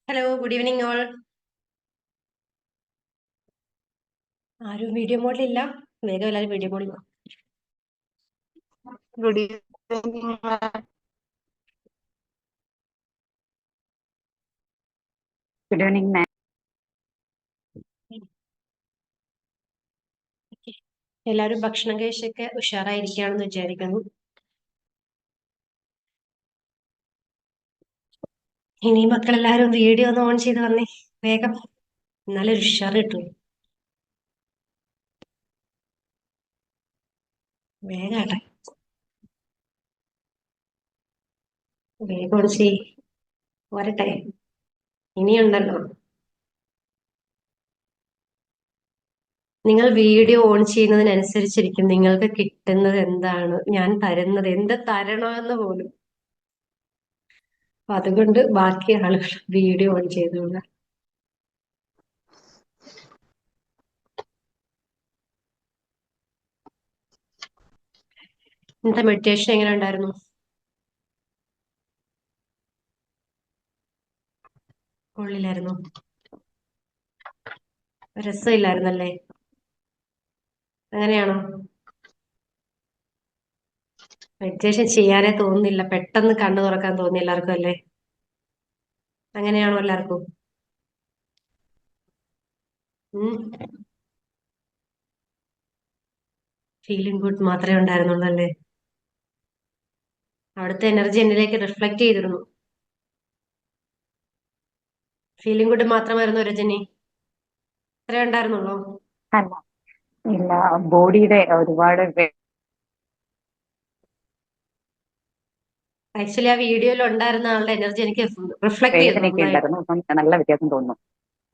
Hello, good evening all. ആരും video മോഡിലില്ല. വേഗം എല്ലാവരും വീഡിയോ മോഡിൽ വാ. Good evening. ഗുഡ് ഈവനിങ് മാം. എല്ലാവരും ഭക്ഷണം കഴിച്ചൊക്കെ ഉഷാറായിരിക്കുകയാണെന്ന് വിചാരിക്കുന്നു. ഇനി മക്കളെല്ലാവരും വീഡിയോ ഒന്ന് ഓൺ ചെയ്ത് വന്നേ വേഗം, എന്നാലും ഒരു ഉഷാർ കിട്ടും. വേഗാട്ടെ, വേഗം ഓൺ ചെയ്. വരട്ടെ, ഇനിയുണ്ടല്ലോ. നിങ്ങൾ വീഡിയോ ഓൺ ചെയ്യുന്നതിനനുസരിച്ചിരിക്കും നിങ്ങൾക്ക് കിട്ടുന്നത് എന്താണ്, ഞാൻ തരുന്നത് എന്ത് തരണമെന്ന് പോലും. അപ്പൊ അതുകൊണ്ട് ബാക്കി ആളുകൾ വീഡിയോ ഓൺ ചെയ്തോളൂ. ഇന്നത്തെ മെഡിറ്റേഷൻ എങ്ങനെ ഉണ്ടായിരുന്നു? ഉള്ളിലായിരുന്നു, രസമില്ലായിരുന്നല്ലേ? അങ്ങനെയാണോ? മെഡിറ്റേഷൻ ചെയ്യാനേ തോന്നുന്നില്ല, പെട്ടെന്ന് കണ്ണു തുറക്കാൻ തോന്നി എല്ലാവർക്കും അല്ലേ? അങ്ങനെയാണോ എല്ലാവർക്കും? ഫീലിംഗ് ഗുഡ് മാത്രമേ ഉണ്ടായിരുന്നുള്ളൂ അല്ലേ? അവിടുത്തെ എനർജി എന്നിലേക്ക് റിഫ്ലക്ട് ചെയ്തിരുന്നു. ഫീലിംഗ് ഗുഡ് മാത്രമായിരുന്നു രജനി? അത്രേ ഉണ്ടായിരുന്നുള്ളൂ? അല്ല, ഇല്ല, ബോഡിയുടെ ഒരുപാട് ആക്ച്വലി ആ വീഡിയോയിൽ ഉണ്ടായിരുന്ന ആളുടെ എനർജി എനിക്ക് റിഫ്ലക്ട് ചെയ്തു വേദനയൊക്കെ നന്നായിട്ട്. ഉണ്ടായിരുന്നു. അപ്പം നല്ല വ്യത്യാസം തോന്നുന്നു.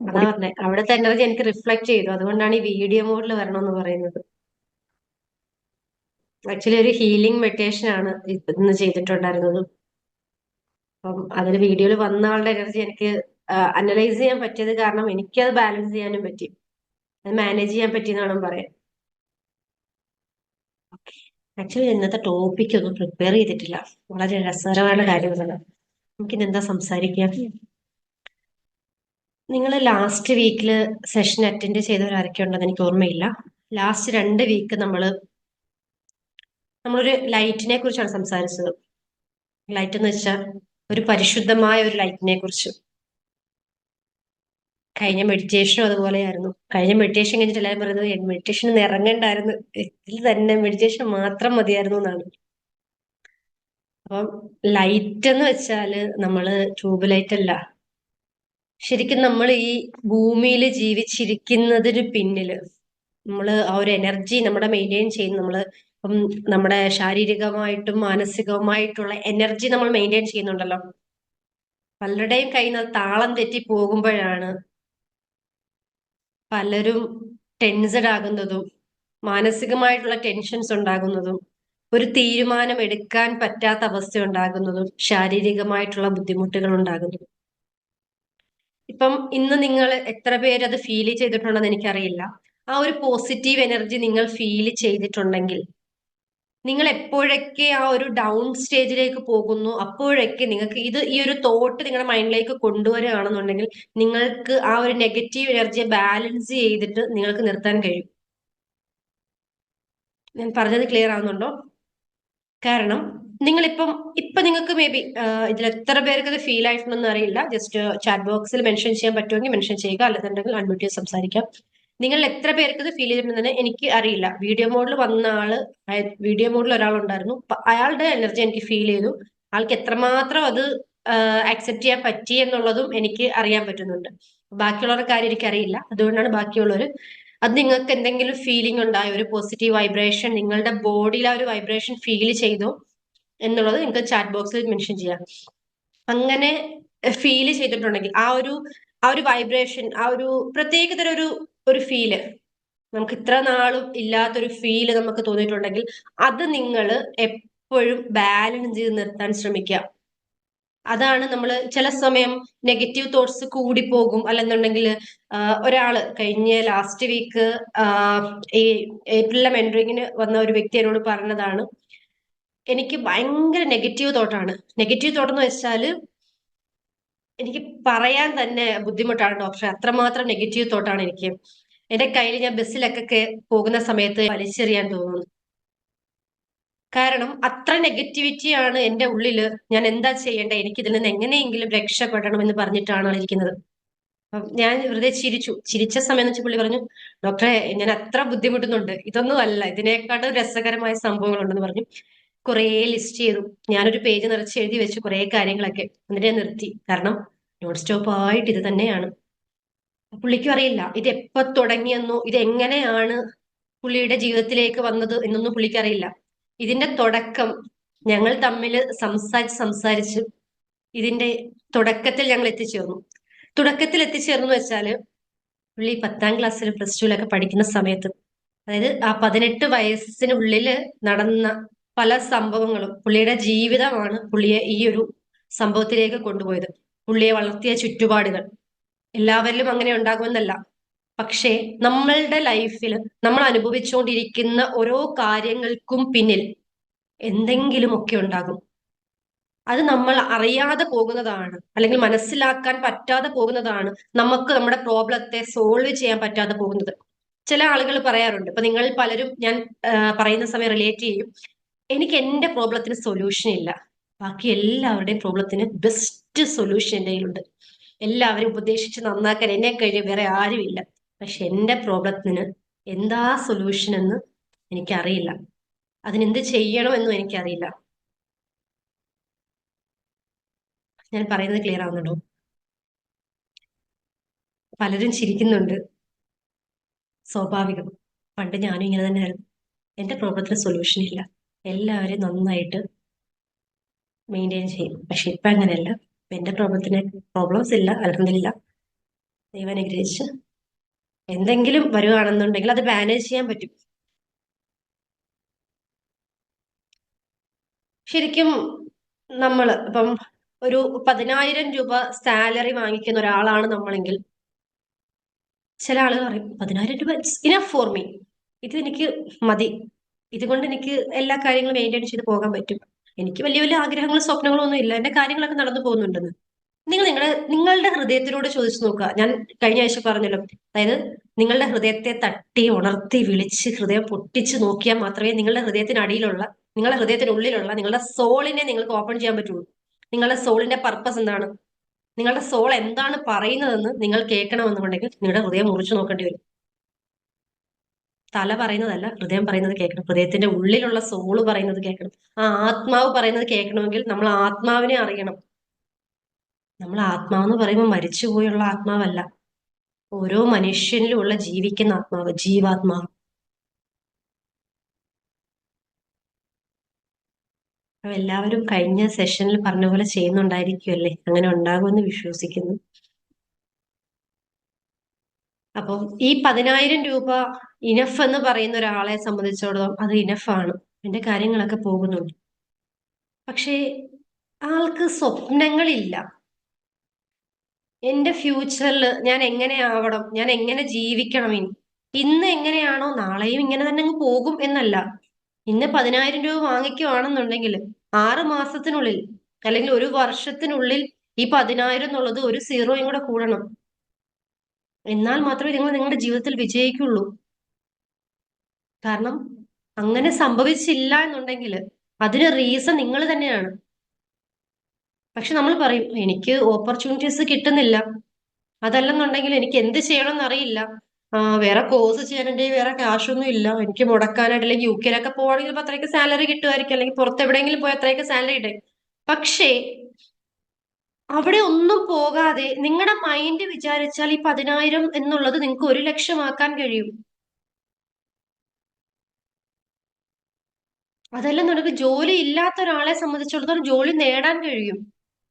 അതാ പറഞ്ഞെ, അവിടുത്തെ എനർജി എനിക്ക് റിഫ്ലക്ട് ചെയ്തു. അതുകൊണ്ടാണ് ഈ വീഡിയോ മോഡിൽ വരണമെന്ന് പറയുന്നത്. ആക്ച്വലി ഒരു ഹീലിംഗ് മെഡിറ്റേഷൻ ആണ് ഇന്ന് ചെയ്തിട്ടുണ്ടായിരുന്നത്. അപ്പം അതിന് വീഡിയോയിൽ വന്ന ആളുടെ എനർജി എനിക്ക് അനലൈസ് ചെയ്യാൻ പറ്റിയത് കാരണം എനിക്കത് ബാലൻസ് ചെയ്യാനും പറ്റി, അത് മാനേജ് ചെയ്യാൻ പറ്റിയെന്ന് വേണം പറയാൻ. ആക്ച്വലി ഇന്നത്തെ ടോപ്പിക് ഒന്നും പ്രിപ്പയർ ചെയ്തിട്ടില്ല, വളരെ രസകരമായ കാര്യങ്ങളാണ്. നമുക്കിന്ന് എന്താ സംസാരിക്കാം? നിങ്ങൾ ലാസ്റ്റ് വീക്കില് സെഷൻ അറ്റൻഡ് ചെയ്തവരാരൊക്കെ ഉണ്ടെന്ന് എനിക്ക് ഓർമ്മയില്ല. ലാസ്റ്റ് 2 വീക്ക് നമ്മളൊരു ലൈറ്റിനെ കുറിച്ചാണ് സംസാരിച്ചത്. ലൈറ്റ് എന്ന് വെച്ചാൽ ഒരു പരിശുദ്ധമായ ഒരു ലൈറ്റിനെ കുറിച്ച്. കഴിഞ്ഞ മെഡിറ്റേഷനും അതുപോലെയായിരുന്നു. കഴിഞ്ഞ മെഡിറ്റേഷൻ കഴിഞ്ഞിട്ട് എല്ലാവരും പറയുന്നത് മെഡിറ്റേഷൻ ഇറങ്ങണ്ടായിരുന്നു, ഇതിൽ തന്നെ മെഡിറ്റേഷൻ മാത്രം മതിയായിരുന്നു എന്നാണ്. അപ്പം ലൈറ്റ് എന്ന് വെച്ചാല് നമ്മള് ട്യൂബ് ലൈറ്റ് അല്ല. ശരിക്കും നമ്മൾ ഈ ഭൂമിയിൽ ജീവിച്ചിരിക്കുന്നതിന് പിന്നില് നമ്മള് ആ ഒരു എനർജി നമ്മുടെ മെയിൻറ്റെയിൻ ചെയ്യുന്ന നമ്മള് ഇപ്പം നമ്മുടെ ശാരീരികമായിട്ടും മാനസികവുമായിട്ടുള്ള എനർജി നമ്മൾ മെയിൻറ്റെയിൻ ചെയ്യുന്നുണ്ടല്ലോ. പലരുടെയും കയ്യിൽ നിന്ന് താളം തെറ്റി പോകുമ്പോഴാണ് പലരും ടെൻസഡ് ആകുന്നതും മാനസികമായിട്ടുള്ള ടെൻഷൻസ് ഉണ്ടാകുന്നതും ഒരു തീരുമാനം എടുക്കാൻ പറ്റാത്ത അവസ്ഥ ഉണ്ടാകുന്നതും ശാരീരികമായിട്ടുള്ള ബുദ്ധിമുട്ടുകൾ ഉണ്ടാകുന്നതും. ഇപ്പം ഇന്ന് നിങ്ങൾ എത്ര പേര് അത് ഫീൽ ചെയ്തിട്ടുണ്ടെന്ന് എനിക്കറിയില്ല. ആ ഒരു പോസിറ്റീവ് എനർജി നിങ്ങൾ ഫീൽ ചെയ്തിട്ടുണ്ടെങ്കിൽ നിങ്ങൾ എപ്പോഴൊക്കെ ആ ഒരു ഡൗൺ സ്റ്റേജിലേക്ക് പോകുന്നു അപ്പോഴൊക്കെ നിങ്ങൾക്ക് ഈ ഒരു തോട്ട് നിങ്ങളുടെ മൈൻഡിലേക്ക് കൊണ്ടുവരികയാണെന്നുണ്ടെങ്കിൽ നിങ്ങൾക്ക് ആ ഒരു നെഗറ്റീവ് എനർജിയെ ബാലൻസ് ചെയ്തിട്ട് നിങ്ങൾക്ക് നിർത്താൻ കഴിയും. ഞാൻ പറഞ്ഞത് ക്ലിയർ ആവുന്നുണ്ടോ? കാരണം ഇപ്പൊ നിങ്ങൾക്ക് മേ ബി ഇതിൽ എത്ര പേർക്ക് അത് ഫീൽ ആയിട്ടുണ്ടെന്ന് അറിയില്ല. ജസ്റ്റ് ചാറ്റ് ബോക്സിൽ മെൻഷൻ ചെയ്യാൻ പറ്റുമെങ്കിൽ മെൻഷൻ ചെയ്യുക, അല്ലെന്നുണ്ടെങ്കിൽ അൺമ്യൂട്ട് ചെയ്ത് സംസാരിക്കാം. നിങ്ങൾ എത്ര പേർക്ക് ഇത് ഫീൽ ചെയ്തിട്ടുണ്ടെന്ന് എനിക്ക് അറിയില്ല. വീഡിയോ മോഡിൽ വന്ന വീഡിയോ മോഡിൽ ഒരാളുണ്ടായിരുന്നു, അയാളുടെ എനർജി എനിക്ക് ഫീൽ ചെയ്തു. ആൾക്ക് എത്രമാത്രം അത് അക്സെപ്റ്റ് ചെയ്യാൻ പറ്റി എന്നുള്ളതും എനിക്ക് അറിയാൻ പറ്റുന്നുണ്ട്. ബാക്കിയുള്ളവരുടെ കാര്യം എനിക്കറിയില്ല, അതുകൊണ്ടാണ് ബാക്കിയുള്ളവർ അത് നിങ്ങൾക്ക് എന്തെങ്കിലും ഫീലിംഗ് ഉണ്ടായോ, ഒരു പോസിറ്റീവ് വൈബ്രേഷൻ നിങ്ങളുടെ ബോഡിയിൽ ആ ഒരു വൈബ്രേഷൻ ഫീൽ ചെയ്തോ എന്നുള്ളത് നിങ്ങൾക്ക് ചാറ്റ് ബോക്സിൽ മെൻഷൻ ചെയ്യാം. അങ്ങനെ ഫീൽ ചെയ്തിട്ടുണ്ടെങ്കിൽ ആ ഒരു വൈബ്രേഷൻ, ആ ഒരു പ്രത്യേകതരം ഒരു ഫീല്, നമുക്ക് ഇത്ര നാളും ഇല്ലാത്തൊരു ഫീല് നമുക്ക് തോന്നിയിട്ടുണ്ടെങ്കിൽ അത് നിങ്ങൾ എപ്പോഴും ബാലൻസ് ചെയ്ത് നിർത്താൻ ശ്രമിക്കുക. അതാണ് നമ്മൾ ചില സമയം നെഗറ്റീവ് തോട്ട്സ് കൂടി പോകും. അല്ലെന്നുണ്ടെങ്കിൽ ഒരാള് കഴിഞ്ഞ ലാസ്റ്റ് വീക്ക് ഈ ഏപ്രിലിലെ മെന്ററിങ്ങിന് വന്ന ഒരു വ്യക്തി എന്നോട് പറഞ്ഞതാണ്, എനിക്ക് ഭയങ്കര നെഗറ്റീവ് തോട്ടാണ്. നെഗറ്റീവ് തോട്ട് എന്ന് വെച്ചാൽ എനിക്ക് പറയാൻ തന്നെ ബുദ്ധിമുട്ടാണ് ഡോക്ടറെ. അത്രമാത്രം നെഗറ്റീവ് തോട്ടാണ് എനിക്ക്. എന്റെ കയ്യിൽ ഞാൻ ബസ്സിലൊക്കെ പോകുന്ന സമയത്ത് വലിച്ചെറിയാൻ തോന്നുന്നു. കാരണം അത്ര നെഗറ്റിവിറ്റിയാണ് എന്റെ ഉള്ളില്. ഞാൻ എന്താ ചെയ്യേണ്ടത്, എനിക്ക് ഇതിൽ നിന്ന് എങ്ങനെയെങ്കിലും രക്ഷപ്പെടണം എന്ന് പറഞ്ഞിട്ടാണ് ഇരിക്കുന്നത്. അപ്പം ഞാൻ വെറുതെ ചിരിച്ചു. ചിരിച്ച സമയം വെച്ച് പുള്ളി പറഞ്ഞു, ഡോക്ടറെ ഞാൻ അത്ര ബുദ്ധിമുട്ടുന്നുണ്ട്, ഇതൊന്നും അല്ല, ഇതിനേക്കാളും രസകരമായ സംഭവങ്ങളുണ്ടെന്ന് പറഞ്ഞു. കുറേ ലിസ്റ്റ് ചെയ്തു. ഞാനൊരു പേജ് നിറച്ച് എഴുതി വെച്ചു കുറേ കാര്യങ്ങളൊക്കെ. എന്നിട്ട് ഞാൻ നിർത്തി. കാരണം നോൺ സ്റ്റോപ്പ് ആയിട്ട് ഇത് തന്നെയാണ്. പുള്ളിക്കും അറിയില്ല ഇത് എപ്പോ തുടങ്ങിയെന്നോ ഇത് എങ്ങനെയാണ് പുള്ളിയുടെ ജീവിതത്തിലേക്ക് വന്നത് എന്നൊന്നും പുള്ളിക്കറിയില്ല. ഇതിന്റെ തുടക്കം ഞങ്ങൾ തമ്മിൽ സംസാരിച്ച് ഇതിന്റെ തുടക്കത്തിൽ ഞങ്ങൾ എത്തിച്ചേർന്നു. തുടക്കത്തിൽ എത്തിച്ചേർന്നു വെച്ചാല് പുള്ളി 10ാം ക്ലാസ്സിൽ പ്ലസ് ടുവിലൊക്കെ പഠിക്കുന്ന സമയത്ത്, അതായത് ആ 18 വയസ്സിനുള്ളില് നടന്ന പല സംഭവങ്ങളും, പുള്ളിയുടെ ജീവിതമാണ് പുള്ളിയെ ഈ ഒരു സംഭവത്തിലേക്ക് കൊണ്ടുപോയത്. പുള്ളിയെ വളർത്തിയ ചുറ്റുപാടുകൾ എല്ലാവരിലും അങ്ങനെ ഉണ്ടാകുമെന്നല്ല, പക്ഷേ നമ്മളുടെ ലൈഫിൽ നമ്മൾ അനുഭവിച്ചുകൊണ്ടിരിക്കുന്ന ഓരോ കാര്യങ്ങൾക്കും പിന്നിൽ എന്തെങ്കിലുമൊക്കെ ഉണ്ടാകും. അത് നമ്മൾ അറിയാതെ പോകുന്നതാണ്, അല്ലെങ്കിൽ മനസ്സിലാക്കാൻ പറ്റാതെ പോകുന്നതാണ് നമുക്ക് നമ്മുടെ പ്രോബ്ലത്തെ സോൾവ് ചെയ്യാൻ പറ്റാതെ പോകുന്നത്. ചില ആളുകൾ പറയാറുണ്ട്, ഇപ്പൊ നിങ്ങൾ പലരും ഞാൻ പറയുന്ന സമയം റിലേറ്റ് ചെയ്യും, എനിക്ക് എന്റെ പ്രോബ്ലത്തിന് സൊല്യൂഷൻ ഇല്ല, ബാക്കി എല്ലാവരുടെയും പ്രോബ്ലത്തിന് ബെസ്റ്റ് സൊല്യൂഷൻ എന്റെ കയ്യിലുണ്ട്, എല്ലാവരും ഉപദേശിച്ച് നന്നാക്കാൻ എന്നെ കഴിഞ്ഞ് വേറെ ആരുമില്ല. പക്ഷെ എന്റെ പ്രോബ്ലത്തിന് എന്താ സൊല്യൂഷൻ എന്ന് എനിക്കറിയില്ല, അതിനെന്ത് ചെയ്യണമെന്നും എനിക്കറിയില്ല. ഞാൻ പറയുന്നത് ക്ലിയർ ആവുന്നുണ്ടോ? പലരും ചിരിക്കുന്നുണ്ട്. സ്വാഭാവികം, പണ്ട് ഞാനും ഇങ്ങനെ തന്നെയായിരുന്നു. എന്റെ പ്രോബ്ലത്തിന് സൊല്യൂഷൻ ഇല്ല, എല്ലാവരും നന്നായിട്ട് മെയിൻറ്റെയിൻ ചെയ്യും. പക്ഷെ ഇപ്പൊ അങ്ങനെയല്ല. എന്റെ പ്രോബ്ലംസ് ഇല്ല, അൽഹംദുലില്ലാ, ദൈവം അനുഗ്രഹിച്ച് എന്തെങ്കിലും വരുവാണെന്നുണ്ടെങ്കിൽ അത് മാനേജ് ചെയ്യാൻ പറ്റും. ശരിക്കും നമ്മൾ ഇപ്പം ഒരു 10,000 രൂപ സാലറി വാങ്ങിക്കുന്ന ഒരാളാണ് നമ്മളെങ്കിൽ, ചില ആളുകൾ പറയും 10,000 രൂപ ഇറ്റ്സ് ഇനഫ് ഫോർ മീ, ഇത് എനിക്ക് മതി, ഇതുകൊണ്ട് എനിക്ക് എല്ലാ കാര്യങ്ങളും മെയിൻറ്റെയിൻ ചെയ്ത് പോകാൻ പറ്റും, എനിക്ക് വലിയ വലിയ ആഗ്രഹങ്ങളും സ്വപ്നങ്ങളും ഒന്നും ഇല്ല, എന്റെ കാര്യങ്ങളൊക്കെ നടന്നു പോകുന്നുണ്ടെന്ന്. നിങ്ങളുടെ ഹൃദയത്തിനോട് ചോദിച്ചു നോക്കുക. ഞാൻ കഴിഞ്ഞ ആഴ്ച പറഞ്ഞല്ലോ, അതായത് നിങ്ങളുടെ ഹൃദയത്തെ തട്ടി ഉണർത്തി വിളിച്ച് ഹൃദയം പൊട്ടിച്ച് നോക്കിയാൽ മാത്രമേ നിങ്ങളുടെ ഹൃദയത്തിനടിയിലുള്ള, നിങ്ങളുടെ ഹൃദയത്തിനുള്ളിലുള്ള നിങ്ങളുടെ സോളിനെ നിങ്ങൾക്ക് ഓപ്പൺ ചെയ്യാൻ പറ്റുള്ളൂ. നിങ്ങളുടെ സോളിന്റെ പർപ്പസ് എന്താണ്, നിങ്ങളുടെ സോൾ എന്താണ് പറയുന്നതെന്ന് നിങ്ങൾ കേൾക്കണമെന്നുണ്ടെങ്കിൽ നിങ്ങളുടെ ഹൃദയം മുറിച്ചു നോക്കേണ്ടി വരും. തല പറയുന്നതല്ല, ഹൃദയം പറയുന്നത് കേൾക്കണം. ഹൃദയത്തിന്റെ ഉള്ളിലുള്ള സോള് പറയുന്നത് കേൾക്കണം. ആ ആത്മാവ് പറയുന്നത് കേൾക്കണമെങ്കിൽ നമ്മൾ ആത്മാവിനെ അറിയണം. നമ്മൾ ആത്മാവെന്ന് പറയുമ്പോൾ മരിച്ചുപോയുള്ള ആത്മാവല്ല, ഓരോ മനുഷ്യനിലുമുള്ള ജീവിക്കുന്ന ആത്മാവ്, ജീവാത്മാവ്. അപ്പൊ എല്ലാവരും കഴിഞ്ഞ സെഷനിൽ പറഞ്ഞ പോലെ ചെയ്യുന്നുണ്ടായിരിക്കുമല്ലേ? അങ്ങനെ ഉണ്ടാകുമെന്ന് വിശ്വസിക്കുന്നു. അപ്പം ഈ 10,000 രൂപ ഇനഫ് എന്ന് പറയുന്ന ഒരാളെ സംബന്ധിച്ചിടത്തോളം അത് ഇനഫാണ്, എന്റെ കാര്യങ്ങളൊക്കെ പോകുന്നുണ്ട്. പക്ഷേ ആൾക്ക് സ്വപ്നങ്ങളില്ല. എന്റെ ഫ്യൂച്ചറിൽ ഞാൻ എങ്ങനെ ആവണം, ഞാൻ എങ്ങനെ ജീവിക്കണം, ഇന്ന് എങ്ങനെയാണോ നാളെയും ഇങ്ങനെ തന്നെ അങ്ങ് പോകും എന്നല്ല. ഇന്ന് 10,000 രൂപ വാങ്ങിക്കുവാണെന്നുണ്ടെങ്കിൽ 6 മാസത്തിനുള്ളിൽ അല്ലെങ്കിൽ ഒരു വർഷത്തിനുള്ളിൽ ഈ 10,000 എന്നുള്ളത് ഒരു സീറോയും കൂടെ കൂടണം. എന്നാൽ മാത്രമേ നിങ്ങൾ നിങ്ങളുടെ ജീവിതത്തിൽ വിജയിക്കുള്ളൂ. കാരണം അങ്ങനെ സംഭവിച്ചില്ല എന്നുണ്ടെങ്കിൽ അതിന് റീസൺ നിങ്ങൾ തന്നെയാണ്. പക്ഷെ നമ്മൾ പറയും എനിക്ക് ഓപ്പർച്യൂണിറ്റീസ് കിട്ടുന്നില്ല, അതല്ലെന്നുണ്ടെങ്കിൽ എനിക്ക് എന്ത് ചെയ്യണം എന്നറിയില്ല, വേറെ കോഴ്സ് ചെയ്യാനുണ്ട്, വേറെ കാശൊന്നും ഇല്ല എനിക്ക് മുടക്കാനായിട്ട്, അല്ലെങ്കിൽ UK പോവാണെങ്കിൽ അത്രയ്ക്ക് സാലറി കിട്ടുമായിരിക്കും, അല്ലെങ്കിൽ പുറത്ത് എവിടെയെങ്കിലും പോയി അത്രയ്ക്ക് സാലറി ഇട്ടേ. പക്ഷേ അവിടെ ഒന്നും പോകാതെ നിങ്ങളുടെ മൈൻഡ് വിചാരിച്ചാൽ ഈ 10,000 എന്നുള്ളത് നിങ്ങൾക്ക് 1,00,000 ആക്കാൻ കഴിയും. അതല്ലെന്നുണ്ടെങ്കിൽ ജോലി ഇല്ലാത്ത ഒരാളെ സംബന്ധിച്ചിടത്തോളം ജോലി നേടാൻ കഴിയും.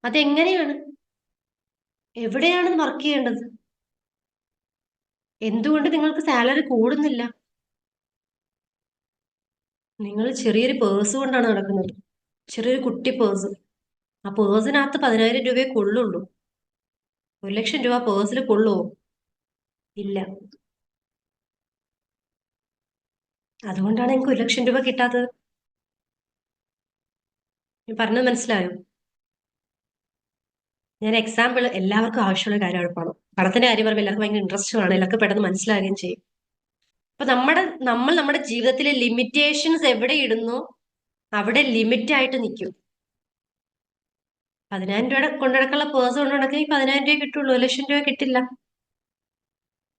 അതെങ്ങനെയാണ്, എവിടെയാണ് വർക്ക് ചെയ്യേണ്ടത്, എന്തുകൊണ്ട് നിങ്ങൾക്ക് സാലറി കൂടുന്നില്ല? നിങ്ങൾ ചെറിയൊരു പേഴ്സ് കൊണ്ടാണ് നടക്കുന്നത്, ചെറിയൊരു കുട്ടി പേഴ്സ്. ആ പേഴ്സിനകത്ത് 10,000 രൂപയെ കൊള്ളുള്ളൂ. 1,00,000 രൂപ പേഴ്സിൽ കൊള്ളുവോ? ഇല്ല. അതുകൊണ്ടാണ് എനിക്ക് 1,00,000 രൂപ കിട്ടാത്തത്. പറഞ്ഞത് മനസ്സിലായോ? ഞാൻ എക്സാമ്പിൾ എല്ലാവർക്കും ആവശ്യമുള്ള കാര്യമാണ് പണം. പണത്തിന്റെ കാര്യം പറയുമ്പോൾ എല്ലാവർക്കും ഭയങ്കര ഇൻട്രസ്റ്റ് ആണ്, എല്ലാവർക്കും പെട്ടെന്ന് മനസ്സിലാകുകയും ചെയ്യും. അപ്പൊ നമ്മൾ നമ്മുടെ ജീവിതത്തിലെ ലിമിറ്റേഷൻസ് എവിടെ ഇടുന്നു അവിടെ ലിമിറ്റ് ആയിട്ട് നിൽക്കും. 10,000 രൂപയുടെ കൊണ്ടുനടക്കുള്ള പേഴ്സ് കൊണ്ട് നടക്കുക, ഈ 10,000 രൂപ കിട്ടുള്ളൂ, 1,00,000 രൂപ കിട്ടില്ല.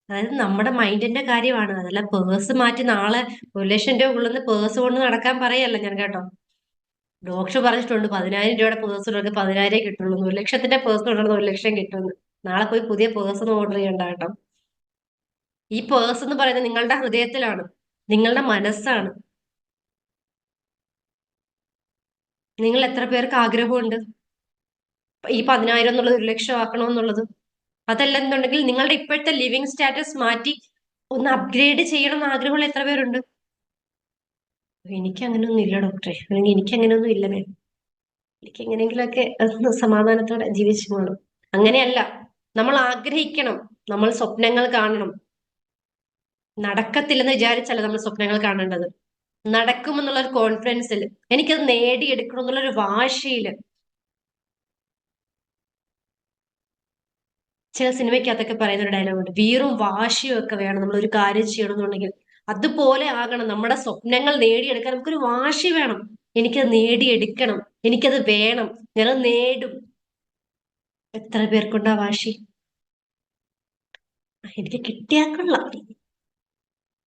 അതായത് നമ്മുടെ മൈൻഡിന്റെ കാര്യമാണ്. അതല്ല പേഴ്സ് മാറ്റി നാളെ 1,00,000 രൂപ ഉള്ളുന്ന പേഴ്സ് കൊണ്ട് നടക്കാൻ പറയല്ല ഞാൻ, കേട്ടോ. ഡോക്ടർ പറഞ്ഞിട്ടുണ്ട് 10,000 രൂപയുടെ പേഴ്സ് ഉണ്ടെങ്കിൽ 10,000 കിട്ടുള്ളൂ, 1,00,000ത്തിന്റെ പേഴ്സ് കൊണ്ടുവന്ന് 1,00,000 കിട്ടുമെന്ന്. നാളെ പോയി പുതിയ പേഴ്സ് ഒന്നും ഓർഡർ ചെയ്യണ്ട കേട്ടോ. ഈ പേഴ്സ് എന്ന് പറയുന്നത് നിങ്ങളുടെ ഹൃദയത്തിലാണ്, നിങ്ങളുടെ മനസ്സാണ്. നിങ്ങൾ എത്ര പേർക്ക് ആഗ്രഹമുണ്ട് ഈ 10,000 എന്നുള്ളത് 1,00,000 ആക്കണമെന്നുള്ളത്? അതല്ല എന്നുണ്ടെങ്കിൽ നിങ്ങളുടെ ഇപ്പോഴത്തെ ലിവിങ് സ്റ്റാറ്റസ് മാറ്റി ഒന്ന് അപ്ഗ്രേഡ് ചെയ്യണം എന്ന് ആഗ്രഹമുള്ള എത്ര പേരുണ്ട്? എനിക്ക് അങ്ങനെയൊന്നും ഇല്ല ഡോക്ടറെ, അല്ലെങ്കിൽ എനിക്ക് അങ്ങനെയൊന്നും ഇല്ല മാം, എനിക്ക് എങ്ങനെയെങ്കിലുമൊക്കെ സമാധാനത്തോടെ ജീവിച്ചു പോകണം. അങ്ങനെയല്ല, നമ്മൾ ആഗ്രഹിക്കണം, നമ്മൾ സ്വപ്നങ്ങൾ കാണണം. നടക്കത്തില്ലെന്ന് വിചാരിച്ചല്ല നമ്മൾ സ്വപ്നങ്ങൾ കാണേണ്ടത്, നടക്കുമെന്നുള്ള ഒരു കോൺഫിഡൻസിൽ, എനിക്കത് നേടിയെടുക്കണം എന്നുള്ള ഒരു വാശിയില്. ചില സിനിമയ്ക്കകത്തൊക്കെ പറയുന്ന ഒരു ഡയലോഗ് ഉണ്ട്, വീറും വാശിയും ഒക്കെ വേണം നമ്മൾ ഒരു കാര്യം ചെയ്യണമെന്നുണ്ടെങ്കിൽ. അതുപോലെ ആകണം നമ്മുടെ സ്വപ്നങ്ങൾ നേടിയെടുക്കാൻ. നമുക്കൊരു വാശി വേണം, എനിക്കത് നേടിയെടുക്കണം, എനിക്കത് വേണം, ഞാനത് നേടും. എത്ര പേർക്കുണ്ടാ വാശി? എനിക്ക് കിട്ടിയാ കൊള്ളാം,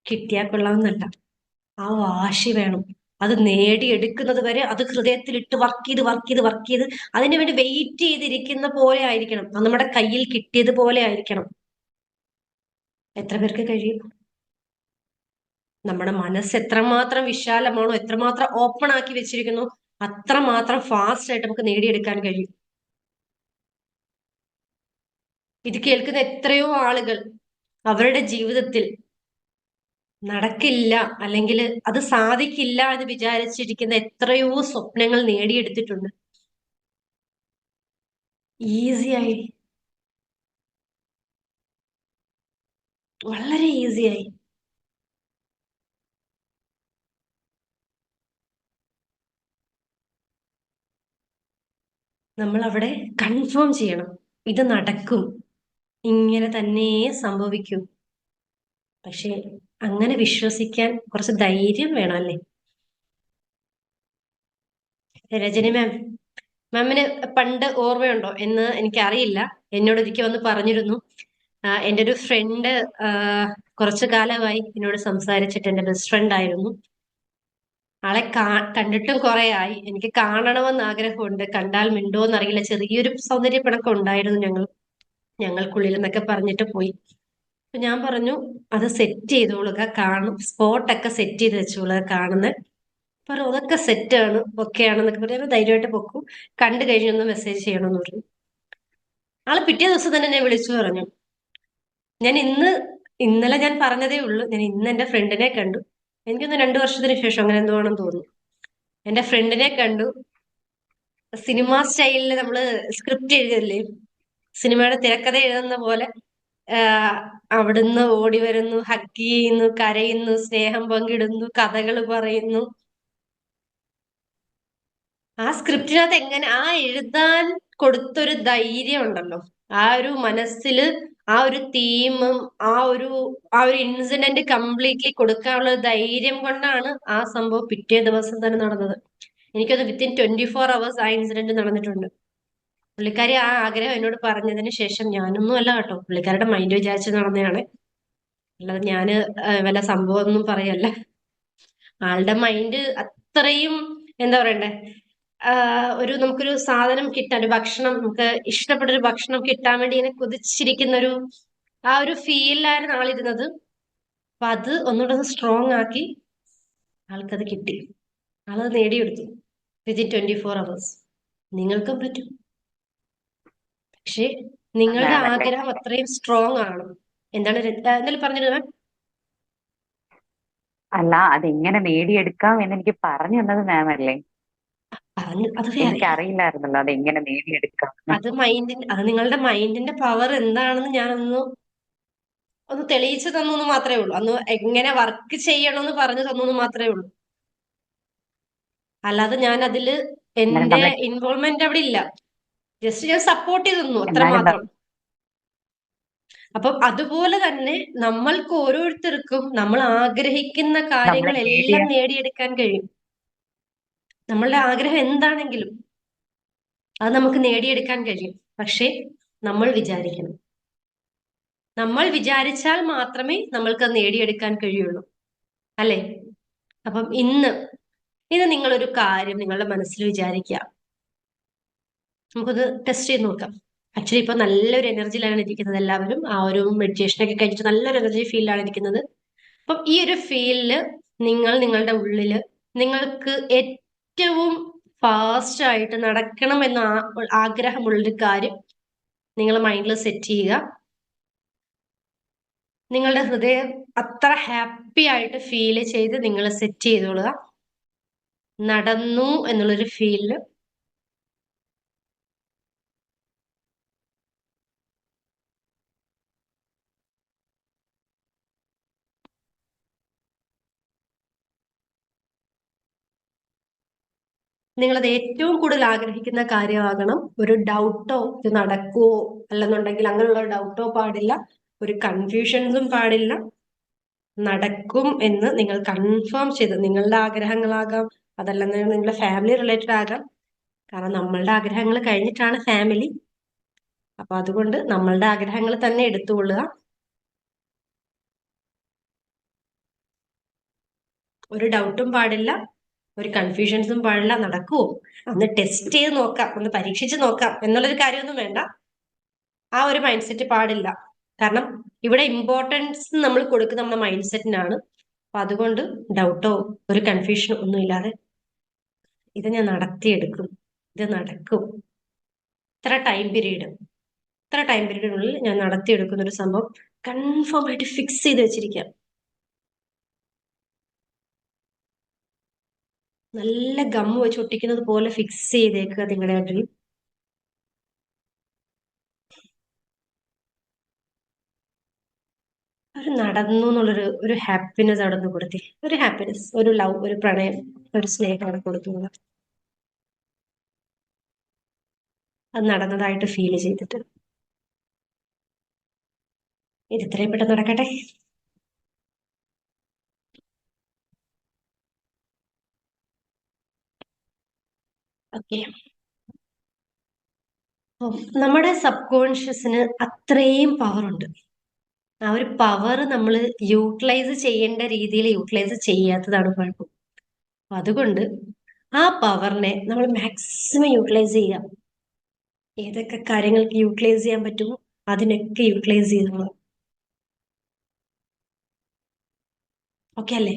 കിട്ടിയാ കൊള്ളാമെന്നല്ല, ആ വാശി വേണം. അത് നേടിയെടുക്കുന്നത് വരെ അത് ഹൃദയത്തിലിട്ട് വർക്ക് ചെയ്ത് വർക്ക് ചെയ്ത് വർക്ക് ചെയ്ത് അതിനു വേണ്ടി വെയിറ്റ് ചെയ്തിരിക്കുന്ന പോലെ ആയിരിക്കണം. അത് നമ്മുടെ കയ്യിൽ കിട്ടിയതുപോലെ ആയിരിക്കണം. എത്ര പേർക്ക് കഴിയും? നമ്മുടെ മനസ്സ് എത്രമാത്രം വിശാലമാണോ, എത്രമാത്രം ഓപ്പൺ ആക്കി വെച്ചിരിക്കുന്നു, അത്രമാത്രം ഫാസ്റ്റ് ആയിട്ട് നമുക്ക് നേടിയെടുക്കാൻ കഴിയും. ഇത് കേൾക്കുന്ന എത്രയോ ആളുകൾ അവരുടെ ജീവിതത്തിൽ നടക്കില്ല, അല്ലെങ്കിൽ അത് സാധിക്കില്ല എന്ന് വിചാരിച്ചിരിക്കുന്ന എത്രയോ സ്വപ്നങ്ങൾ നേടിയെടുത്തിട്ടുണ്ട് ഈസിയായി, വളരെ ഈസിയായി. നമ്മൾ അവിടെ കൺഫേം ചെയ്യണം, ഇത് നടക്കും, ഇങ്ങനെ തന്നെ സംഭവിക്കും. പക്ഷെ അങ്ങനെ വിശ്വസിക്കാൻ കുറച്ച് ധൈര്യം വേണം, അല്ലേ? രജനി മാമിന് പണ്ട് ഓർമ്മയുണ്ടോ എന്ന് എനിക്കറിയില്ല, എന്നോട് ഒരിക്കൽ വന്ന് പറഞ്ഞിരുന്നു. എൻ്റെ ഒരു ഫ്രണ്ട് കുറച്ചു കാലമായി എന്നോട് സംസാരിച്ചിട്ട്, എൻ്റെ ബെസ്റ്റ് ഫ്രണ്ട് ആയിരുന്നു. ആളെ കണ്ടിട്ടും കുറെ ആയി, എനിക്ക് കാണണമെന്ന് ആഗ്രഹമുണ്ട്, കണ്ടാൽ മിണ്ടോന്ന് അറിയില്ല, ചെറിയൊരു സൗന്ദര്യപ്പിണക്കം ഉണ്ടായിരുന്നു ഞങ്ങൾക്കുള്ളിൽ എന്നൊക്കെ പറഞ്ഞിട്ട് പോയി. അപ്പൊ ഞാൻ പറഞ്ഞു, അത് സെറ്റ് ചെയ്തോളുക, കാണും, സ്പോട്ടൊക്കെ സെറ്റ് ചെയ്ത് വെച്ചോളുക, കാണുന്ന പറഞ്ഞു അതൊക്കെ സെറ്റാണ്, ഓക്കെ ആണെന്നൊക്കെ പറഞ്ഞു. ധൈര്യമായിട്ട് പൊക്കൂ, കണ്ടു കഴിഞ്ഞൊന്ന് മെസ്സേജ് ചെയ്യണമെന്ന് പറഞ്ഞു. ആള് പിറ്റേ ദിവസം തന്നെ എന്നെ വിളിച്ചു പറഞ്ഞു, ഞാൻ ഇന്നലെ ഞാൻ പറഞ്ഞതേ ഉള്ളൂ, ഞാൻ ഇന്ന് എന്റെ ഫ്രണ്ടിനെ കണ്ടു. എനിക്കൊന്ന് 2 വർഷത്തിന് ശേഷം അങ്ങനെ എന്തോ ആണെന്ന് തോന്നുന്നു. എന്റെ ഫ്രണ്ടിനെ കണ്ടു, സിനിമ സ്റ്റൈലിൽ നമ്മള് സ്ക്രിപ്റ്റ് എഴുതിയല്ലേ, സിനിമയുടെ തിരക്കഥ എഴുതുന്ന പോലെ അവിടുന്ന് ഓടി വരുന്നു, ഹഗ് ചെയ്യുന്നു, കരയുന്നു, സ്നേഹം പങ്കിടുന്നു, കഥകൾ പറയുന്നു. ആ സ്ക്രിപ്റ്റിനകത്ത് എങ്ങനെ ആ എഴുതാൻ കൊടുത്തൊരു ധൈര്യം ഉണ്ടല്ലോ, ആ ഒരു മനസ്സില് ആ ഒരു തീമും ആ ഒരു ഇൻസിഡന്റ് കംപ്ലീറ്റ്ലി കൊടുക്കാനുള്ള ധൈര്യം കൊണ്ടാണ് ആ സംഭവം പിറ്റേ ദിവസം തന്നെ നടന്നത്. എനിക്കത് വിത്തിൻ 24 hours ആ ഇൻസിഡന്റ് നടന്നിട്ടുണ്ട്. പുള്ളിക്കാരി ആ ആഗ്രഹം എന്നോട് പറഞ്ഞതിന് ശേഷം, ഞാനൊന്നും അല്ല കേട്ടോ, പുള്ളിക്കാരുടെ മൈൻഡ് വിചാരിച്ച് നടന്നതാണ്, അല്ലാതെ ഞാന് വല്ല സംഭവം ഒന്നും പറയല്ല. ആളുടെ മൈൻഡ് അത്രയും, എന്താ പറയണ്ടേ, നമുക്കൊരു സാധനം കിട്ടാൻ, ഒരു ഭക്ഷണം, നമുക്ക് ഇഷ്ടപ്പെട്ട ഒരു ഭക്ഷണം കിട്ടാൻ വേണ്ടി ഇങ്ങനെ കൊതിച്ചിരിക്കുന്ന ആ ഒരു ഫീലിലായിരുന്നു ആളിരുന്നത്. അപ്പൊ അത് ഒന്നുകൂടെ സ്ട്രോങ് ആക്കി ആൾക്കത് കിട്ടി, ആളത് നേടിയെടുത്തു വിത്തിൻ 24 hours. നിങ്ങൾക്കും പറ്റും, പക്ഷെ നിങ്ങളുടെ മാമല്ലേ? ആഗ്രഹം അത്രയും സ്ട്രോങ് ആണ്. എന്താണ് എന്തായാലും പറഞ്ഞിരുന്നത്? അല്ല, അതെങ്ങനെ നേടിയെടുക്കാം എന്ന് എനിക്ക് പറഞ്ഞു തന്നത് മാം അല്ലേ? പറഞ്ഞു അത് വേറെ, എനിക്കറിയില്ലായിരുന്നല്ലോ അതെങ്ങനെ നേടിയെടുക്കാം. അത് നിങ്ങളുടെ മൈൻഡിന്റെ പവർ എന്താണെന്ന് ഒന്ന് തെളിയിച്ചു തന്നു മാത്രമേ ഉള്ളൂ, അന്ന് എങ്ങനെ വർക്ക് ചെയ്യണമെന്ന് പറഞ്ഞു തന്നു മാത്രമേ ഉള്ളൂ. അല്ലാതെ ഞാൻ അതില് അങ്ങനെ എന്റെ നമ്മളെ ഇൻവോൾവ്മെന്റ് അവിടെ ഇല്ല. ജസ്റ്റ് ഞാൻ സപ്പോർട്ട് ചെയ്ത് തന്നു, അത്ര എന്നാലും മാത്രം. അപ്പം അതുപോലെ തന്നെ നമ്മൾക്ക് ഓരോരുത്തർക്കും നമ്മൾ ആഗ്രഹിക്കുന്ന നമ്മളെ നേടിയ കാര്യങ്ങളെല്ലാം നേടിയെടുക്കാൻ കഴിയും. നമ്മളുടെ ആഗ്രഹം എന്താണെങ്കിലും അത് നമുക്ക് നേടിയെടുക്കാൻ കഴിയും. പക്ഷെ നമ്മൾ വിചാരിക്കണം. നമ്മൾ വിചാരിച്ചാൽ മാത്രമേ നമ്മൾക്ക് അത് നേടിയെടുക്കാൻ കഴിയുള്ളൂ, അല്ലെ? അപ്പം ഇന്ന് നിങ്ങളൊരു കാര്യം നിങ്ങളുടെ മനസ്സിൽ വിചാരിക്കുക. നമുക്കൊന്ന് ടെസ്റ്റ് ചെയ്ത് നോക്കാം. ആക്ച്വലി ഇപ്പൊ നല്ലൊരു എനർജിയിലാണ് ഇരിക്കുന്നത് എല്ലാവരും. ആ ഒരു മെഡിറ്റേഷൻ ഒക്കെ കഴിഞ്ഞിട്ട് നല്ലൊരു എനർജി ഫീലിലാണ് ഇരിക്കുന്നത്. അപ്പം ഈ ഒരു ഫീലില് നിങ്ങളുടെ ഉള്ളില് നിങ്ങൾക്ക് ഏറ്റവും ഫാസ്റ്റ് ആയിട്ട് നടക്കണം എന്ന ആഗ്രഹമുള്ളൊരു കാര്യം നിങ്ങൾ മൈൻഡിൽ സെറ്റ് ചെയ്യുക. നിങ്ങളുടെ ഹൃദയം അത്ര ഹാപ്പി ആയിട്ട് ഫീൽ ചെയ്ത് നിങ്ങൾ സെറ്റ് ചെയ്തോളുക. നടന്നു എന്നുള്ളൊരു ഫീലില് നിങ്ങളത് ഏറ്റവും കൂടുതൽ ആഗ്രഹിക്കുന്ന കാര്യമാകണം. ഒരു ഡൗട്ടോ ഇത് നടക്കുവോ അല്ലെന്നുണ്ടെങ്കിൽ അങ്ങനെയുള്ള ഡൗട്ടോ പാടില്ല, ഒരു കൺഫ്യൂഷൻസും പാടില്ല. നടക്കും എന്ന് നിങ്ങൾ കൺഫേം ചെയ്ത്, നിങ്ങളുടെ ആഗ്രഹങ്ങളാകാം, അതല്ലെന്നുണ്ടെങ്കിൽ നിങ്ങളുടെ ഫാമിലി റിലേറ്റഡ് ആകാം. കാരണം നമ്മളുടെ ആഗ്രഹങ്ങൾ കഴിഞ്ഞിട്ടാണ് ഫാമിലി. അപ്പൊ അതുകൊണ്ട് നമ്മളുടെ ആഗ്രഹങ്ങൾ തന്നെ എടുത്തുകൊള്ളുക. ഒരു ഡൗട്ടും പാടില്ല, ഒരു കൺഫ്യൂഷൻസും പാടില്ല. നടക്കുവോ, ഒന്ന് ടെസ്റ്റ് ചെയ്ത് നോക്കാം, ഒന്ന് പരീക്ഷിച്ച് നോക്കാം എന്നുള്ളൊരു കാര്യമൊന്നും വേണ്ട. ആ ഒരു മൈൻഡ് സെറ്റ് പാടില്ല. കാരണം ഇവിടെ ഇമ്പോർട്ടൻസ് നമ്മൾ കൊടുക്കുന്ന നമ്മുടെ മൈൻഡ് സെറ്റിനാണ്. അപ്പൊ അതുകൊണ്ട് ഡൗട്ടോ ഒരു കൺഫ്യൂഷനോ ഒന്നും ഇല്ലാതെ ഇത് ഞാൻ നടത്തിയെടുക്കും, ഇത് നടക്കും, ഇത്ര ടൈം പീരീഡിനുള്ളിൽ ഞാൻ നടത്തിയെടുക്കുന്ന ഒരു സംഭവം കൺഫേം ആയിട്ട് ഫിക്സ് ചെയ്ത് വെച്ചിരിക്കാം. നല്ല ഗമ്മ് വെച്ച് ഒട്ടിക്കുന്നത് പോലെ ഫിക്സ് ചെയ്തേക്കുക നിങ്ങളുടെ ഡ്രീം. ഒരു നടന്നു എന്നുള്ളൊരു ഹാപ്പിനെസ് അവിടെ നിന്ന് കൊടുത്തി, ഒരു ഹാപ്പിനെസ്, ഒരു ലവ്, ഒരു പ്രണയം, ഒരു സ്നേഹം അവിടെ കൊടുത്തു. അത് നടന്നതായിട്ട് ഫീൽ ചെയ്തിട്ട് ഇത് ഇത്രയും പെട്ടെന്ന് നടക്കട്ടെ. ഓക്കെ. നമ്മുടെ സബ് കോൺഷ്യസിന് അത്രയും പവർ ഉണ്ട്. ആ ഒരു പവർ നമ്മൾ യൂട്ടിലൈസ് ചെയ്യേണ്ട രീതിയിൽ യൂട്ടിലൈസ് ചെയ്യാത്തതാണ് കുഴപ്പം. അതുകൊണ്ട് ആ പവറിനെ നമ്മൾ മാക്സിമം യൂട്ടിലൈസ് ചെയ്യാം. ഏതൊക്കെ കാര്യങ്ങൾക്ക് യൂട്ടിലൈസ് ചെയ്യാൻ പറ്റുമോ അതിനൊക്കെ യൂട്ടിലൈസ് ചെയ്തോളാം. ഓക്കെ അല്ലേ?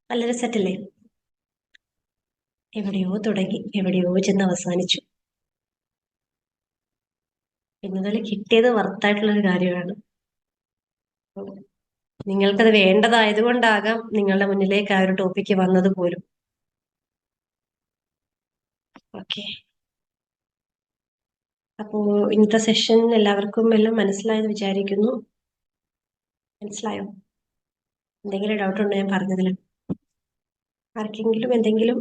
നല്ലൊരു സെറ്റ് അല്ലേ? എവിടെയോ തുടങ്ങി എവിടെയോ ചെന്ന് അവസാനിച്ചു. ഇന്നലെ കിട്ടിയത് വർത്തായിട്ടുള്ളൊരു കാര്യമാണ്. നിങ്ങൾക്കത് വേണ്ടതായതുകൊണ്ടാകാം നിങ്ങളുടെ മുന്നിലേക്ക് ആ ഒരു ടോപ്പിക്ക് വന്നത് പോലും. ഓക്കെ. അപ്പോ ഇന്നത്തെ സെഷൻ എല്ലാവർക്കും എല്ലാം മനസ്സിലായെന്ന് വിചാരിക്കുന്നു. മനസ്സിലായോ? എന്തെങ്കിലും ഡൗട്ട് ഉണ്ടോ ഞാൻ പറഞ്ഞതിൽ? ആർക്കെങ്കിലും എന്തെങ്കിലും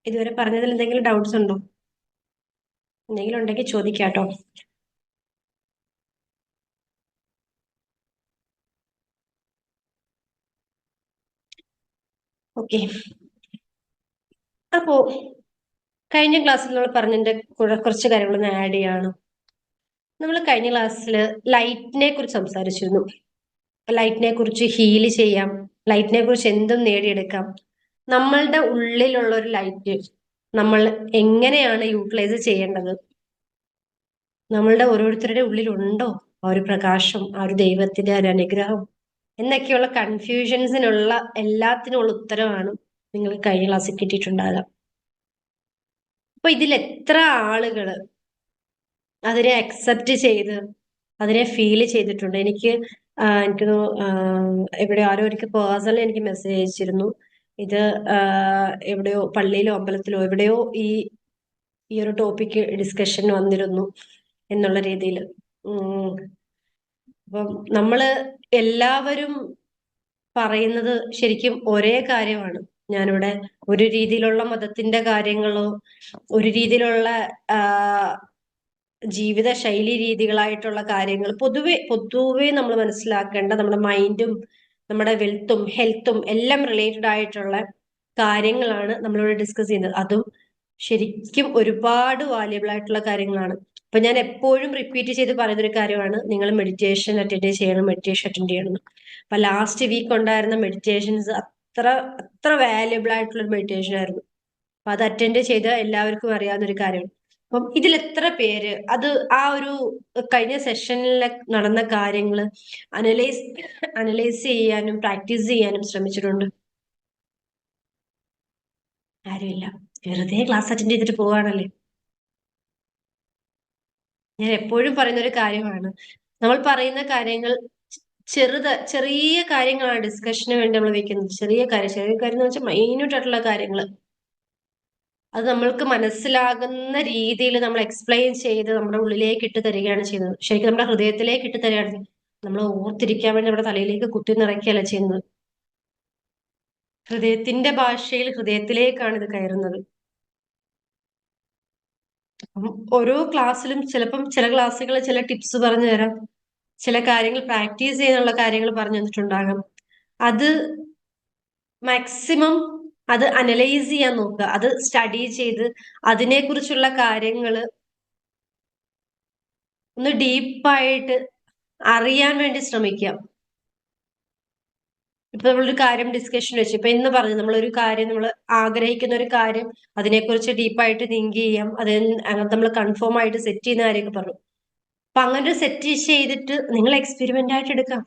ഇതുവരെ പറഞ്ഞതിൽ എന്തെങ്കിലും ഡൗട്ട്സ് ഉണ്ടോ? എന്തെങ്കിലും ഉണ്ടെങ്കിൽ ചോദിക്കാട്ടോ. ഓക്കെ. അപ്പോ കഴിഞ്ഞ ക്ലാസ്സിൽ നമ്മൾ പറഞ്ഞതിന്റെ കുറച്ച് കാര്യങ്ങളൊന്ന് ആഡ് ചെയ്യാണ്. നമ്മൾ കഴിഞ്ഞ ക്ലാസ്സിൽ ലൈറ്റിനെ കുറിച്ച് സംസാരിച്ചിരുന്നു. ലൈറ്റിനെ കുറിച്ച് ഹീൽ ചെയ്യാം, ലൈറ്റിനെ കുറിച്ച് എന്തും നേടിയെടുക്കാം. നമ്മളുടെ ഉള്ളിലുള്ള ഒരു ലൈറ്റ് നമ്മൾ എങ്ങനെയാണ് യൂട്ടിലൈസ് ചെയ്യേണ്ടത്, നമ്മളുടെ ഓരോരുത്തരുടെ ഉള്ളിലുണ്ടോ ആ ഒരു പ്രകാശം, ആ ഒരു ദൈവത്തിന്റെ ഒരു അനുഗ്രഹം എന്നൊക്കെയുള്ള കൺഫ്യൂഷൻസിനുള്ള എല്ലാത്തിനുള്ള ഉത്തരവാണ് നിങ്ങൾ കഴിഞ്ഞ ക്ലാസ്സിൽ കിട്ടിയിട്ടുണ്ടാകാം. അപ്പൊ ഇതിൽ എത്ര ആളുകൾ അതിനെ അക്സെപ്റ്റ് ചെയ്ത് അതിനെ ഫീൽ ചെയ്തിട്ടുണ്ട്? എനിക്ക് എവിടെ ആരോ എനിക്ക് പേഴ്സണലി എനിക്ക് മെസ്സേജ് അയച്ചിരുന്നു. ഇത് എവിടെയോ പള്ളിയിലോ അമ്പലത്തിലോ എവിടെയോ ഈ ഒരു ടോപ്പിക്ക് ഡിസ്കഷൻ വന്നിരുന്നു എന്നുള്ള രീതിയിൽ. അപ്പം നമ്മള് എല്ലാവരും പറയുന്നത് ശരിക്കും ഒരേ കാര്യമാണ്. ഞാനിവിടെ ഒരു രീതിയിലുള്ള മതത്തിന്റെ കാര്യങ്ങളോ ഒരു രീതിയിലുള്ള ജീവിത ശൈലി രീതികളായിട്ടുള്ള കാര്യങ്ങൾ പൊതുവെ നമ്മൾ മനസ്സിലാക്കേണ്ട നമ്മുടെ മൈൻഡും നമ്മുടെ വെൽത്തും ഹെൽത്തും എല്ലാം റിലേറ്റഡ് ആയിട്ടുള്ള കാര്യങ്ങളാണ് നമ്മളിവിടെ ഡിസ്കസ് ചെയ്യുന്നത്. അതും ശരിക്കും ഒരുപാട് വാല്യബിൾ ആയിട്ടുള്ള കാര്യങ്ങളാണ്. അപ്പൊ ഞാൻ എപ്പോഴും റിപ്പീറ്റ് ചെയ്ത് പറയുന്ന ഒരു കാര്യമാണ്, നിങ്ങൾ മെഡിറ്റേഷൻ അറ്റൻഡ് ചെയ്യണം, മെഡിറ്റേഷൻ അറ്റൻഡ് ചെയ്യണം. അപ്പൊ ലാസ്റ്റ് വീക്ക് ഉണ്ടായിരുന്ന മെഡിറ്റേഷൻസ് അത്ര അത്ര വാല്യബിൾ ആയിട്ടുള്ള ഒരു മെഡിറ്റേഷൻ ആയിരുന്നു. അപ്പൊ അത് അറ്റൻഡ് ചെയ്ത എല്ലാവർക്കും അറിയാവുന്ന ഒരു കാര്യമാണ്. അപ്പം ഇതിൽ എത്ര പേര് അത് ആ ഒരു കഴിഞ്ഞ സെഷനിൽ നടന്ന കാര്യങ്ങൾ അനലൈസ് ചെയ്യാനും പ്രാക്ടീസ് ചെയ്യാനും ശ്രമിച്ചിട്ടുണ്ട്? ആരുമില്ല. വെറുതെ ക്ലാസ് അറ്റൻഡ് ചെയ്തിട്ട് പോവാണല്ലേ. ഞാൻ എപ്പോഴും പറയുന്ന ഒരു കാര്യമാണ്, നമ്മൾ പറയുന്ന കാര്യങ്ങൾ ചെറിയ കാര്യങ്ങളാണ് ഡിസ്കഷന് വേണ്ടി നമ്മൾ വെക്കുന്നത്. ചെറിയ കാര്യം എന്ന് വെച്ചാൽ മൈന്യൂട്ട് ആയിട്ടുള്ള കാര്യങ്ങൾ. അത് നമ്മൾക്ക് മനസ്സിലാകുന്ന രീതിയിൽ നമ്മൾ എക്സ്പ്ലെയിൻ ചെയ്ത് നമ്മുടെ ഉള്ളിലേക്ക് ഇട്ട് തരികയാണ് ചെയ്യുന്നത്. ശരിക്കും നമ്മുടെ ഹൃദയത്തിലേക്ക് ഇട്ട് തരികയാണ്. നമ്മൾ ഓർത്തിരിക്കാൻ വേണ്ടി നമ്മുടെ തലയിലേക്ക് കുത്തി നിറയ്ക്കുകയല്ല ചെയ്യുന്നത്. ഹൃദയത്തിന്റെ ഭാഷയിൽ ഹൃദയത്തിലേക്കാണ് ഇത് കയറുന്നത്. ഓരോ ക്ലാസ്സിലും ചിലപ്പം ചില ക്ലാസ്സുകൾ ചില ടിപ്സ് പറഞ്ഞു തരാം, ചില കാര്യങ്ങൾ പ്രാക്ടീസ് ചെയ്യാനുള്ള കാര്യങ്ങൾ പറഞ്ഞു തന്നിട്ടുണ്ടാകാം. അത് മാക്സിമം അത് അനലൈസ് ചെയ്യാൻ നോക്കുക, അത് സ്റ്റഡി ചെയ്ത് അതിനെക്കുറിച്ചുള്ള കാര്യങ്ങൾ ഒന്ന് ഡീപ്പായിട്ട് അറിയാൻ വേണ്ടി ശ്രമിക്കാം. ഇപ്പൊ നമ്മളൊരു കാര്യം ഡിസ്കഷൻ വെച്ചു, ഇപ്പൊ ഇന്ന് പറഞ്ഞു നമ്മളൊരു കാര്യം നമ്മൾ ആഗ്രഹിക്കുന്ന ഒരു കാര്യം അതിനെക്കുറിച്ച് ഡീപ്പായിട്ട് തിങ്ക് ചെയ്യാം, അത് നമ്മൾ കൺഫേം ആയിട്ട് സെറ്റ് ചെയ്യുന്ന കാര്യമൊക്കെ പറഞ്ഞു. അപ്പൊ അങ്ങനെ ഒരു സെറ്റ് ചെയ്തിട്ട് നിങ്ങൾ എക്സ്പെരിമെന്റ് ആയിട്ട് എടുക്കാം.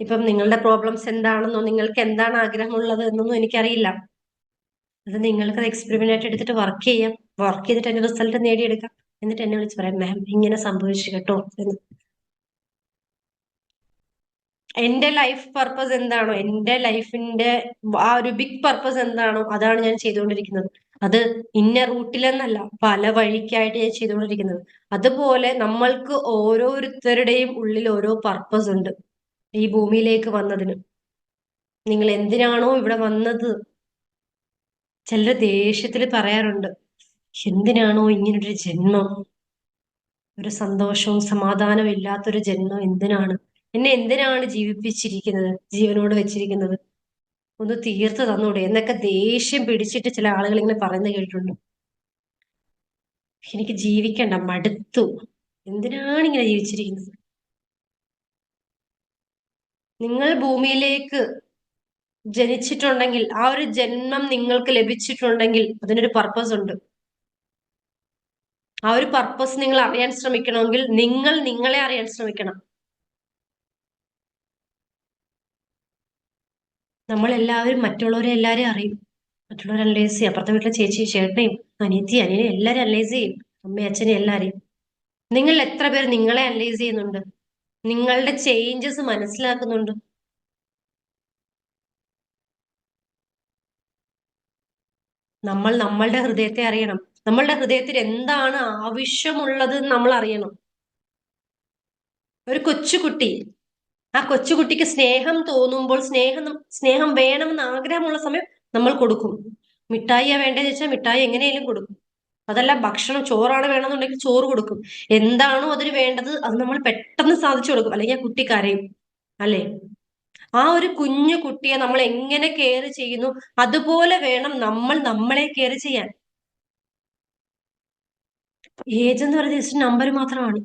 ഇപ്പം നിങ്ങളുടെ പ്രോബ്ലംസ് എന്താണെന്നോ നിങ്ങൾക്ക് എന്താണ് ആഗ്രഹമുള്ളത് എന്നൊന്നും എനിക്കറിയില്ല. അത് നിങ്ങൾക്ക് എക്സ്പെരിമെന്റ് ആയിട്ട് എടുത്തിട്ട് വർക്ക് ചെയ്യാം, വർക്ക് ചെയ്തിട്ട് അതിന്റെ റിസൾട്ട് നേടിയെടുക്കാം. എന്നിട്ട് എന്നെ വിളിച്ച് പറയാം, മാം ഇങ്ങനെ സംഭവിച്ചു കേട്ടോ എന്ന്. എന്റെ ലൈഫ് പർപ്പസ് എന്താണോ, എന്റെ ലൈഫിന്റെ ആ ഒരു ബിഗ് പർപ്പസ് എന്താണോ അതാണ് ഞാൻ ചെയ്തുകൊണ്ടിരിക്കുന്നത്. അത് ഇന്ന റൂട്ടിലെന്നല്ല, പല വഴിക്കായിട്ട് ഞാൻ ചെയ്തുകൊണ്ടിരിക്കുന്നത്. അതുപോലെ നമ്മൾക്ക് ഓരോരുത്തരുടെയും ഉള്ളിൽ ഓരോ പർപ്പസ് ഉണ്ട്. ഈ ഭൂമിയിലേക്ക് വന്നതിന് നിങ്ങൾ എന്തിനാണോ ഇവിടെ വന്നത്, ചിലർ ദേഷ്യത്തിൽ പറയാറുണ്ട്, എന്തിനാണോ ഇങ്ങനൊരു ജന്മം, ഒരു സന്തോഷവും സമാധാനവും ഇല്ലാത്തൊരു ജന്മം എന്തിനാണ്, എന്നെ എന്തിനാണ് ജീവിപ്പിച്ചിരിക്കുന്നത്, ജീവനോട് വെച്ചിരിക്കുന്നത്, ഒന്ന് തീർത്ത് തന്നൂടെ എന്നൊക്കെ ദേഷ്യം പിടിച്ചിട്ട് ചില ആളുകൾ ഇങ്ങനെ പറയുന്നത് കേട്ടിട്ടുണ്ട്. എനിക്ക് ജീവിക്കണ്ട, മടുത്തു, എന്തിനാണ് ഇങ്ങനെ ജീവിച്ചിരിക്കുന്നത്. നിങ്ങൾ ഭൂമിയിലേക്ക് ജനിച്ചിട്ടുണ്ടെങ്കിൽ, ആ ഒരു ജന്മം നിങ്ങൾക്ക് ലഭിച്ചിട്ടുണ്ടെങ്കിൽ അതിനൊരു പർപ്പസ് ഉണ്ട്. ആ ഒരു പർപ്പസ് നിങ്ങൾ അറിയാൻ ശ്രമിക്കണമെങ്കിൽ നിങ്ങൾ നിങ്ങളെ അറിയാൻ ശ്രമിക്കണം. നമ്മളെല്ലാവരും മറ്റുള്ളവരെ എല്ലാവരെയും അറിയും, മറ്റുള്ളവരെ അനലൈസ് ചെയ്യും. അപ്പുറത്തെ വീട്ടിലെ ചേച്ചി ചേട്ടനെയും അനിയത്തി അനിയനെ എല്ലാവരും അനലൈസ് ചെയ്യും, അമ്മയും അച്ഛനെയും എല്ലാവരെയും. നിങ്ങൾ എത്ര പേർ നിങ്ങളെ അനലൈസ് ചെയ്യുന്നുണ്ട്, നിങ്ങളുടെ ചേഞ്ചസ് മനസ്സിലാക്കുന്നുണ്ട്? നമ്മൾ നമ്മളുടെ ഹൃദയത്തെ അറിയണം. നമ്മളുടെ ഹൃദയത്തിൽ എന്താണ് ആവശ്യമുള്ളത് നമ്മൾ അറിയണം. ഒരു കൊച്ചുകുട്ടി, ആ കൊച്ചുകുട്ടിക്ക് സ്നേഹം തോന്നുമ്പോൾ സ്നേഹം വേണമെന്ന് ആഗ്രഹമുള്ള സമയം നമ്മൾ കൊടുക്കും. മിഠായിയാ വേണ്ടതെന്ന് വെച്ചാൽ മിഠായി എങ്ങനെയും കൊടുക്കും. അതല്ല ഭക്ഷണം ചോറാണ് വേണമെന്നുണ്ടെങ്കിൽ ചോറ് കൊടുക്കും. എന്താണോ അതിന് വേണ്ടത് അത് നമ്മൾ പെട്ടെന്ന് സാധിച്ചു കൊടുക്കും, അല്ലെങ്കിൽ ആ കുട്ടി കരയും. അല്ലേ? ആ ഒരു കുഞ്ഞു കുട്ടിയെ നമ്മൾ എങ്ങനെ കെയർ ചെയ്യുന്നു അതുപോലെ വേണം നമ്മൾ നമ്മളെ കെയർ ചെയ്യാൻ. ഏജ് എന്ന് പറയുന്നത് ജസ്റ്റ് നമ്പർ മാത്രമാണ്.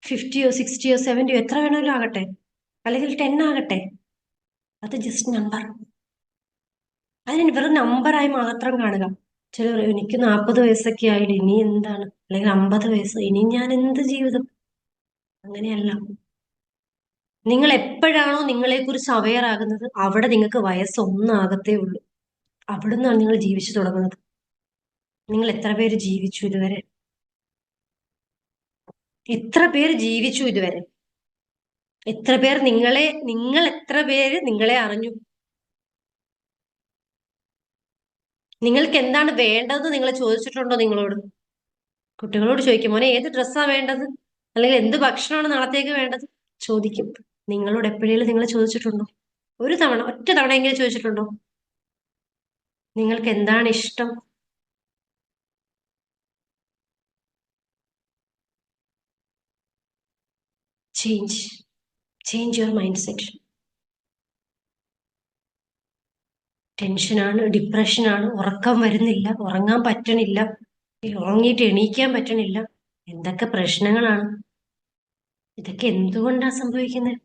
50യോ 60യോ 70യോ എത്ര വേണമെങ്കിലും ആകട്ടെ, അല്ലെങ്കിൽ 10 ആകട്ടെ, അത് ജസ്റ്റ് നമ്പർ. അതിന് വെറും നമ്പറായി മാത്രം കാണുക. ചിലർ എനിക്ക് 40 വയസ്സൊക്കെ ആയില്ല, ഇനി എന്താണ്, അല്ലെങ്കിൽ 50 വയസ്സ്, ഇനി ഞാൻ എന്ത് ജീവിതം. അങ്ങനെയല്ല. നിങ്ങൾ എപ്പോഴാണോ നിങ്ങളെ കുറിച്ച് അവെയർ ആകുന്നത് അവിടെ നിങ്ങൾക്ക് വയസ്സ് ഒന്നാകത്തേ ഉള്ളൂ. അവിടുന്നാണ് നിങ്ങൾ ജീവിച്ചു തുടങ്ങുന്നത്. നിങ്ങൾ എത്ര പേര് ജീവിച്ചു ഇതുവരെ? എത്ര പേര് ജീവിച്ചു ഇതുവരെ? എത്ര പേർ നിങ്ങൾ എത്ര പേര് നിങ്ങളെ അറിഞ്ഞു? നിങ്ങൾക്ക് എന്താണ് വേണ്ടതെന്ന് നിങ്ങൾ ചോദിച്ചിട്ടുണ്ടോ നിങ്ങളോട്? കുട്ടികളോട് ചോദിക്കും, മോനെ ഏത് ഡ്രസ്സാ വേണ്ടത്, അല്ലെങ്കിൽ എന്ത് ഭക്ഷണമാണ് നാളത്തേക്ക് വേണ്ടത്, ചോദിക്കും. നിങ്ങളോട് എപ്പോഴേലും നിങ്ങൾ ചോദിച്ചിട്ടുണ്ടോ? ഒരു തവണ, ഒറ്റ തവണ എങ്കിലും ചോദിച്ചിട്ടുണ്ടോ നിങ്ങൾക്ക് എന്താണ് ഇഷ്ടം? Change your mind set. ടെൻഷനാണ്, ഡിപ്രഷനാണ്, ഉറക്കം വരുന്നില്ല, ഉറങ്ങാൻ പറ്റണില്ല, ഉറങ്ങിയിട്ട് എണീക്കാൻ പറ്റണില്ല, എന്തൊക്കെ പ്രശ്നങ്ങളാണ്. ഇതൊക്കെ എന്തുകൊണ്ടാണ് സംഭവിക്കുന്നത്?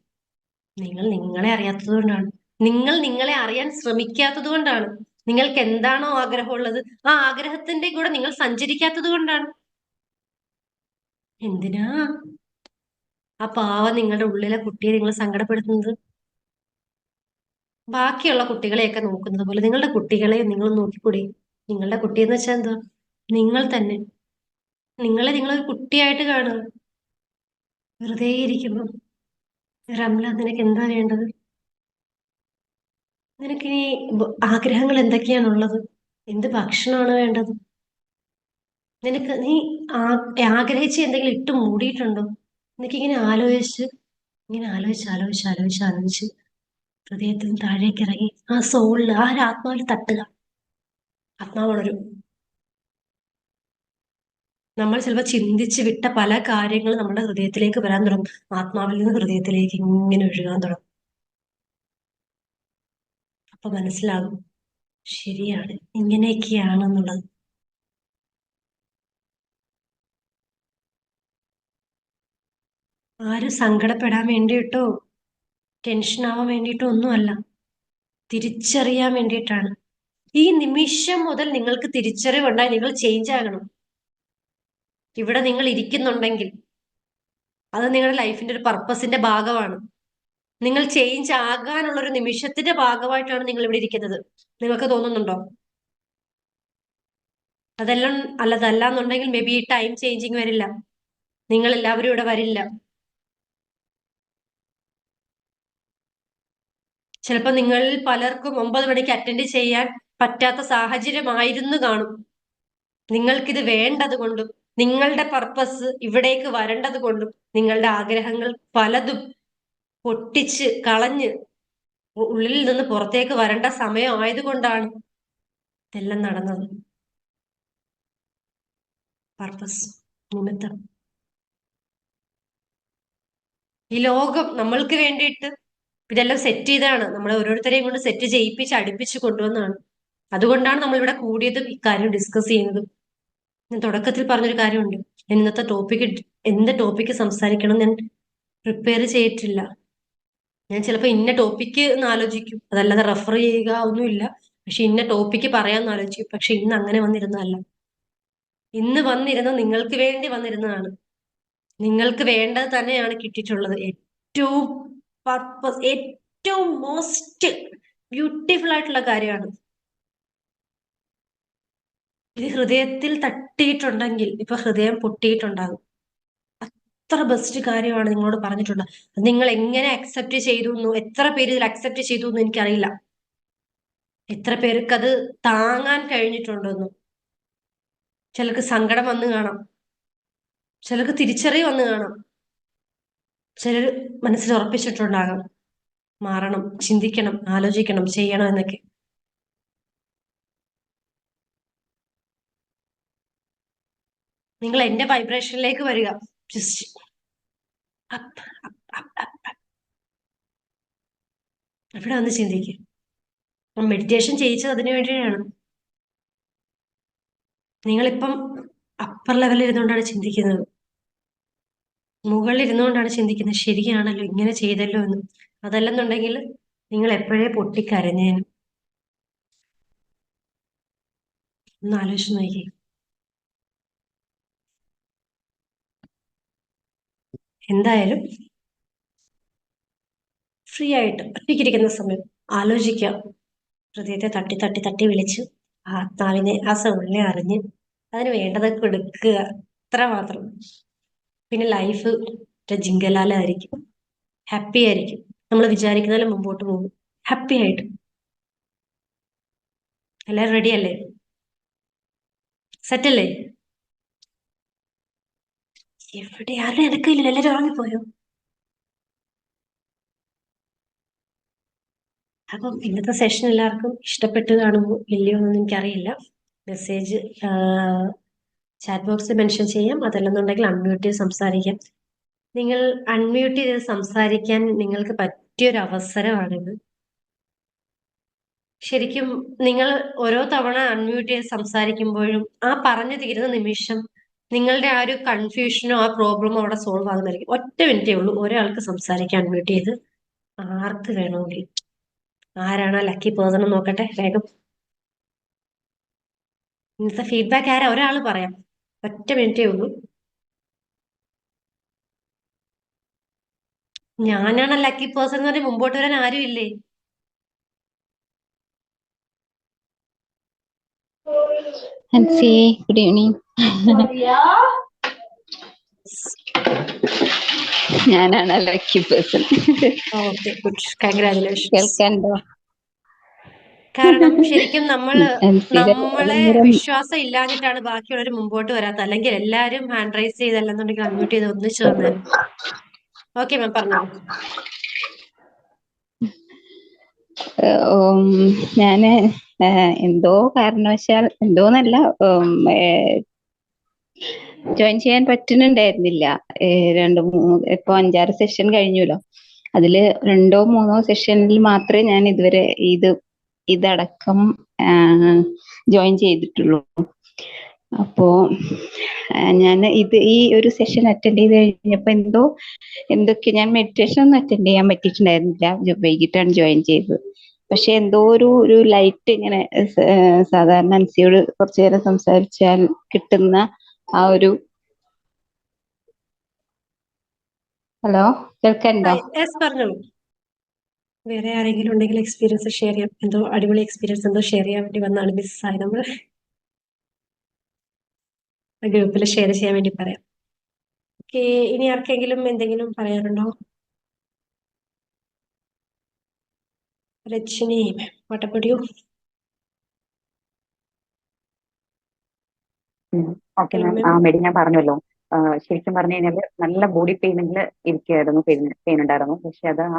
നിങ്ങൾ നിങ്ങളെ അറിയാത്തത് കൊണ്ടാണ്. നിങ്ങൾ നിങ്ങളെ അറിയാൻ ശ്രമിക്കാത്തത് കൊണ്ടാണ്. നിങ്ങൾക്ക് എന്താണോ ആഗ്രഹമുള്ളത് ആ ആഗ്രഹത്തിന്റെ കൂടെ നിങ്ങൾ സഞ്ചരിക്കാത്തത് കൊണ്ടാണ്. എന്തിനാ ആ പാവം നിങ്ങളുടെ ഉള്ളിലെ കുട്ടിയെ നിങ്ങൾ സങ്കടപ്പെടുത്തുന്നത്? ബാക്കിയുള്ള കുട്ടികളെയൊക്കെ നോക്കുന്നത് പോലെ നിങ്ങളുടെ കുട്ടികളെ നിങ്ങൾ നോക്കിക്കൂടി. നിങ്ങളുടെ കുട്ടി എന്ന് വെച്ചാൽ എന്താ? നിങ്ങൾ തന്നെ. നിങ്ങളെ നിങ്ങളൊരു കുട്ടിയായിട്ട് കാണുക. വെറുതെ ഇരിക്കുമ്പോ റംല, നിനക്ക് എന്താ വേണ്ടത്? നിനക്കിനി ആഗ്രഹങ്ങൾ എന്തൊക്കെയാണുള്ളത്? എന്ത് ഭക്ഷണമാണ് വേണ്ടത്? നിനക്ക് നീ ആഗ്രഹിച്ച് എന്തെങ്കിലും ഇട്ട് മൂടിയിട്ടുണ്ടോ? എനിക്കിങ്ങനെ ആലോചിച്ച് ഹൃദയത്തിന് താഴേക്ക് ഇറങ്ങി ആ സോളിൽ, ആ ഒരു ആത്മാവിൽ തട്ടുക. ആത്മാവ് വളരും. നമ്മൾ ചിലപ്പോൾ ചിന്തിച്ച് വിട്ട പല കാര്യങ്ങളും നമ്മുടെ ഹൃദയത്തിലേക്ക് വരാൻ തുടങ്ങും. ആത്മാവിൽ നിന്ന് ഹൃദയത്തിലേക്ക് ഇങ്ങനെ ഒഴുകാൻ തുടങ്ങും. അപ്പൊ മനസ്സിലാകും, ശരിയാണ്, ഇങ്ങനെയൊക്കെയാണെന്നുള്ളത്. ആരും സങ്കടപ്പെടാൻ വേണ്ടിയിട്ടോ ടെൻഷൻ ആവാൻ വേണ്ടിയിട്ടോ ഒന്നുമല്ല, തിരിച്ചറിയാൻ വേണ്ടിയിട്ടാണ്. ഈ നിമിഷം മുതൽ നിങ്ങൾക്ക് തിരിച്ചറിവുണ്ടായി നിങ്ങൾ ചേഞ്ച് ആകണം. ഇവിടെ നിങ്ങൾ ഇരിക്കുന്നുണ്ടെങ്കിൽ അത് നിങ്ങളുടെ ലൈഫിന്റെ ഒരു പർപ്പസിന്റെ ഭാഗമാണ്. നിങ്ങൾ ചേഞ്ച് ആകാനുള്ള ഒരു നിമിഷത്തിന്റെ ഭാഗമായിട്ടാണ് നിങ്ങൾ ഇവിടെ ഇരിക്കുന്നത്. നിങ്ങൾക്ക് തോന്നുന്നുണ്ടോ? അതെല്ലാം അല്ലതല്ലാന്നുണ്ടെങ്കിൽ മേ ബി ഈ ടൈം ചേഞ്ചിങ് വരില്ല. നിങ്ങൾ എല്ലാവരും ഇവിടെ വരില്ല. ചിലപ്പോൾ നിങ്ങൾ പലർക്കും 9 മണിക്ക് അറ്റൻഡ് ചെയ്യാൻ പറ്റാത്ത സാഹചര്യമായിരുന്നു കാണും. നിങ്ങൾക്കിത് വേണ്ടത് കൊണ്ടും നിങ്ങളുടെ പർപ്പസ് ഇവിടേക്ക് വരേണ്ടത് കൊണ്ടും നിങ്ങളുടെ ആഗ്രഹങ്ങൾ പലതും പൊട്ടിച്ച് കളഞ്ഞ് ഉള്ളിൽ നിന്ന് പുറത്തേക്ക് വരേണ്ട സമയം ആയതുകൊണ്ടാണ് ഇതെല്ലാം നടന്നത്. പർപ്പസ് നിമിത്തം ഈ ലോകം നമ്മൾക്ക് വേണ്ടിയിട്ട് ഇതെല്ലാം സെറ്റ് ചെയ്താണ്. നമ്മളെ ഓരോരുത്തരെയും കൊണ്ട് സെറ്റ് ചെയ്യിപ്പിച്ച് അടുപ്പിച്ച് കൊണ്ടുവന്നാണ്. അതുകൊണ്ടാണ് നമ്മൾ ഇവിടെ കൂടിയതും ഇക്കാര്യം ഡിസ്കസ് ചെയ്യുന്നതും. ഞാൻ തുടക്കത്തിൽ പറഞ്ഞൊരു കാര്യമുണ്ട്, ഞാൻ ഇന്നത്തെ എന്ത് ടോപ്പിക്ക് സംസാരിക്കണം ഞാൻ പ്രിപ്പയർ ചെയ്തിട്ടില്ല. ഞാൻ ചിലപ്പോൾ ഇന്ന ടോപ്പിക്ക് എന്ന് ആലോചിക്കും, അതല്ലാതെ റെഫർ ചെയ്യുക ഒന്നുമില്ല. പക്ഷെ ഇന്ന ടോപ്പിക്ക് പറയാമെന്ന് ആലോചിക്കും. പക്ഷെ ഇന്ന് അങ്ങനെ വന്നിരുന്നതല്ല. ഇന്ന് വന്നിരുന്നത് നിങ്ങൾക്ക് വേണ്ടി വന്നിരുന്നതാണ്. നിങ്ങൾക്ക് വേണ്ടത് തന്നെയാണ് കിട്ടിയിട്ടുള്ളത്. ഏറ്റവും പർപ്പസ്, ഏറ്റവും മോസ്റ്റ് ബ്യൂട്ടിഫുൾ ആയിട്ടുള്ള കാര്യമാണ്. ഇത് ഹൃദയത്തിൽ തട്ടിയിട്ടുണ്ടെങ്കിൽ ഇപ്പൊ ഹൃദയം പൊട്ടിയിട്ടുണ്ടാകും. അത്ര ബെസ്റ്റ് കാര്യമാണ് നിങ്ങളോട് പറഞ്ഞിട്ടുണ്ട്. നിങ്ങൾ എങ്ങനെ അക്സെപ്റ്റ് ചെയ്തു എന്നോ, എത്ര പേര് ഇതിൽ അക്സെപ്റ്റ് ചെയ്തു എന്ന് എനിക്കറിയില്ല. എത്ര പേർക്ക് അത് താങ്ങാൻ കഴിഞ്ഞിട്ടുണ്ടെന്നും. ചിലർക്ക് സങ്കടം വന്നു കാണാം, ചിലർക്ക് തിരിച്ചറിവ് വന്നു കാണാം, ചിലർ മനസ്സിൽ ഉറപ്പിച്ചിട്ടുണ്ടാകാം മാറണം, ചിന്തിക്കണം, ആലോചിക്കണം, ചെയ്യണം എന്നൊക്കെ. നിങ്ങൾ എന്റെ വൈബ്രേഷനിലേക്ക് വരിക. Just up up up up. അവിടെ വന്ന് ചിന്തിക്കുക. മെഡിറ്റേഷൻ ചെയ്യിച്ചത് അതിനു വേണ്ടിയാണ്. നിങ്ങളിപ്പം അപ്പർ ലെവലിൽ ഇരുന്നുകൊണ്ടാണ് ചിന്തിക്കുന്നത്, മുകളിൽ ഇരുന്നുകൊണ്ടാണ് ചിന്തിക്കുന്നത്, ശരിയാണല്ലോ ഇങ്ങനെ ചെയ്തല്ലോ എന്ന്. അതല്ലെന്നുണ്ടെങ്കിൽ നിങ്ങൾ എപ്പോഴേ പൊട്ടിക്കരഞ്ഞേനും. ഒന്ന് ആലോചിച്ച് നോക്കി. എന്തായാലും ഫ്രീ ആയിട്ട് ഒറ്റയ്ക്കിരിക്കുന്ന സമയം ആലോചിക്കാം. ഹൃദയത്തെ തട്ടി തട്ടി തട്ടി വിളിച്ച് ആത്മാവിനെ, ആ സൗളിനെ അറിഞ്ഞ് അതിന് വേണ്ടതൊക്കെ എടുക്കുക. അത്ര മാത്രം. പിന്നെ ലൈഫ് ജിങ്കലാലായിരിക്കും, ഹാപ്പി ആയിരിക്കും. നമ്മൾ വിചാരിക്കുന്നതിലും മുമ്പോട്ട് പോകും ഹാപ്പി ആയിട്ട്. എല്ലാവരും റെഡി അല്ലേ? സെറ്റ് അല്ലേ? എവിടെ ആരും എടുക്കില്ല, എല്ലാവരും ഉറങ്ങിപ്പോയോ? അപ്പം ഇന്നത്തെ സെഷൻ എല്ലാവർക്കും ഇഷ്ടപ്പെട്ട് കാണുമോ ഇല്ലയോ എന്നൊന്നും എനിക്കറിയില്ല. മെസ്സേജ് ചാറ്റ് ബോക്സിൽ മെൻഷൻ ചെയ്യാം, അതല്ലെന്നുണ്ടെങ്കിൽ അൺമ്യൂട്ട് ചെയ്ത് സംസാരിക്കാം. നിങ്ങൾ അൺമ്യൂട്ട് ചെയ്ത് സംസാരിക്കാൻ നിങ്ങൾക്ക് പറ്റിയൊരു അവസരമാണിത്. ശരിക്കും നിങ്ങൾ ഓരോ തവണ അൺമ്യൂട്ട് ചെയ്ത് സംസാരിക്കുമ്പോഴും ആ പറഞ്ഞു തീരുന്ന നിമിഷം നിങ്ങളുടെ ആ ഒരു കൺഫ്യൂഷനോ ആ പ്രോബ്ലമോ അവിടെ സോൾവ് ആകുന്നതായിരിക്കും. 1 മിനിറ്റേ ഉള്ളൂ ഒരാൾക്ക് സംസാരിക്കാൻ അൺമ്യൂട്ട് ചെയ്ത്. ആർക്ക് വേണമെങ്കിൽ. ആരാണ് ലക്കി പേഴ്സൺ നോക്കട്ടെ വേഗം. ഇന്നത്തെ ഫീഡ്ബാക്ക് ആരാ? ഒരാൾ പറയാം. 1 മിനിറ്റേ ഉള്ളൂ. ഞാനാണ് ലക്കി പേഴ്സൺ എന്ന് പറഞ്ഞ് മുമ്പോട്ട് വരാൻ ആരും ഇല്ലേ? Hansi, good evening. ഞാനാണ് lucky person. Okay, good, congratulations. കേൾക്കാനുണ്ടോ? കാരണം ശരിക്കും നമ്മളെ ഭയങ്കര വിശ്വാസം ഇല്ലാഞ്ഞിട്ടാണ് ബാക്കിയുള്ളവർ മുമ്പോട്ട് വരാത്തത്. അല്ലെങ്കിൽ എല്ലാരും ഹാൻഡ് റൈസ് ചെയ്തല്ലെന്നുണ്ടെങ്കിൽ അൺമ്യൂട്ട് ചെയ്ത് ഒന്നിച്ചു വന്നേനെ. ഓക്കെ മാം, പറഞ്ഞോളൂ. ഞാന് എന്തോ കാരണവശാൽ എന്തോന്നല്ല ജോയിൻ ചെയ്യാൻ പറ്റുന്നുണ്ടായിരുന്നില്ല. 2-3 ഇപ്പൊ 5-6 സെഷൻ കഴിഞ്ഞല്ലോ. അതില് 2-3 സെഷനിൽ മാത്രമേ ഞാൻ ഇതുവരെ ഇതടക്കം ജോയിൻ ചെയ്തിട്ടുള്ളൂ. അപ്പോ ഞാൻ ഈ ഒരു സെഷൻ അറ്റൻഡ് ചെയ്ത് കഴിഞ്ഞപ്പോ എന്തൊക്കെ ഞാൻ മെഡിറ്റേഷൻ ഒന്നും അറ്റൻഡ് ചെയ്യാൻ പറ്റിയിട്ടുണ്ടായിരുന്നില്ല. വൈകിട്ടാണ് ജോയിൻ ചെയ്തത്. പക്ഷെ എന്തോ ഒരു ലൈറ്റ് ഇങ്ങനെ സാധാരണ അൻസിയോട് കുറച്ചു നേരം സംസാരിച്ചാൽ കിട്ടുന്ന ആ ഒരു ഹലോ, കേൾക്കണ്ടോ? പറഞ്ഞോളൂ. വേറെ ആരെങ്കിലും ഉണ്ടെങ്കിൽ എക്സ്പീരിയൻസ് ഷെയർ ചെയ്യാം. എന്തോ അടിപൊളി എക്സ്പീരിയൻസ് എന്തോ ഷെയർ ചെയ്യാൻ വേണ്ടി വന്നാണ് മിസ്സായി. നമ്മൾ ഗ്രൂപ്പിൽ ഷെയർ ചെയ്യാൻ വേണ്ടി പറയാം. ഓക്കെ, ഇനി ആർക്കെങ്കിലും എന്തെങ്കിലും പറയാനുണ്ടോ? രജനി, വട്ടപ്പൊടിയോ? Okay ma'am. ആ മെഡി ഞാൻ പറഞ്ഞല്ലോ, ശരിക്കും പറഞ്ഞു കഴിഞ്ഞാൽ നല്ല ബോഡി പെയിനിൽ ഇരിക്കുകയായിരുന്നു. പെയിൻ ഉണ്ടായിരുന്നു. പക്ഷെ അത് ആ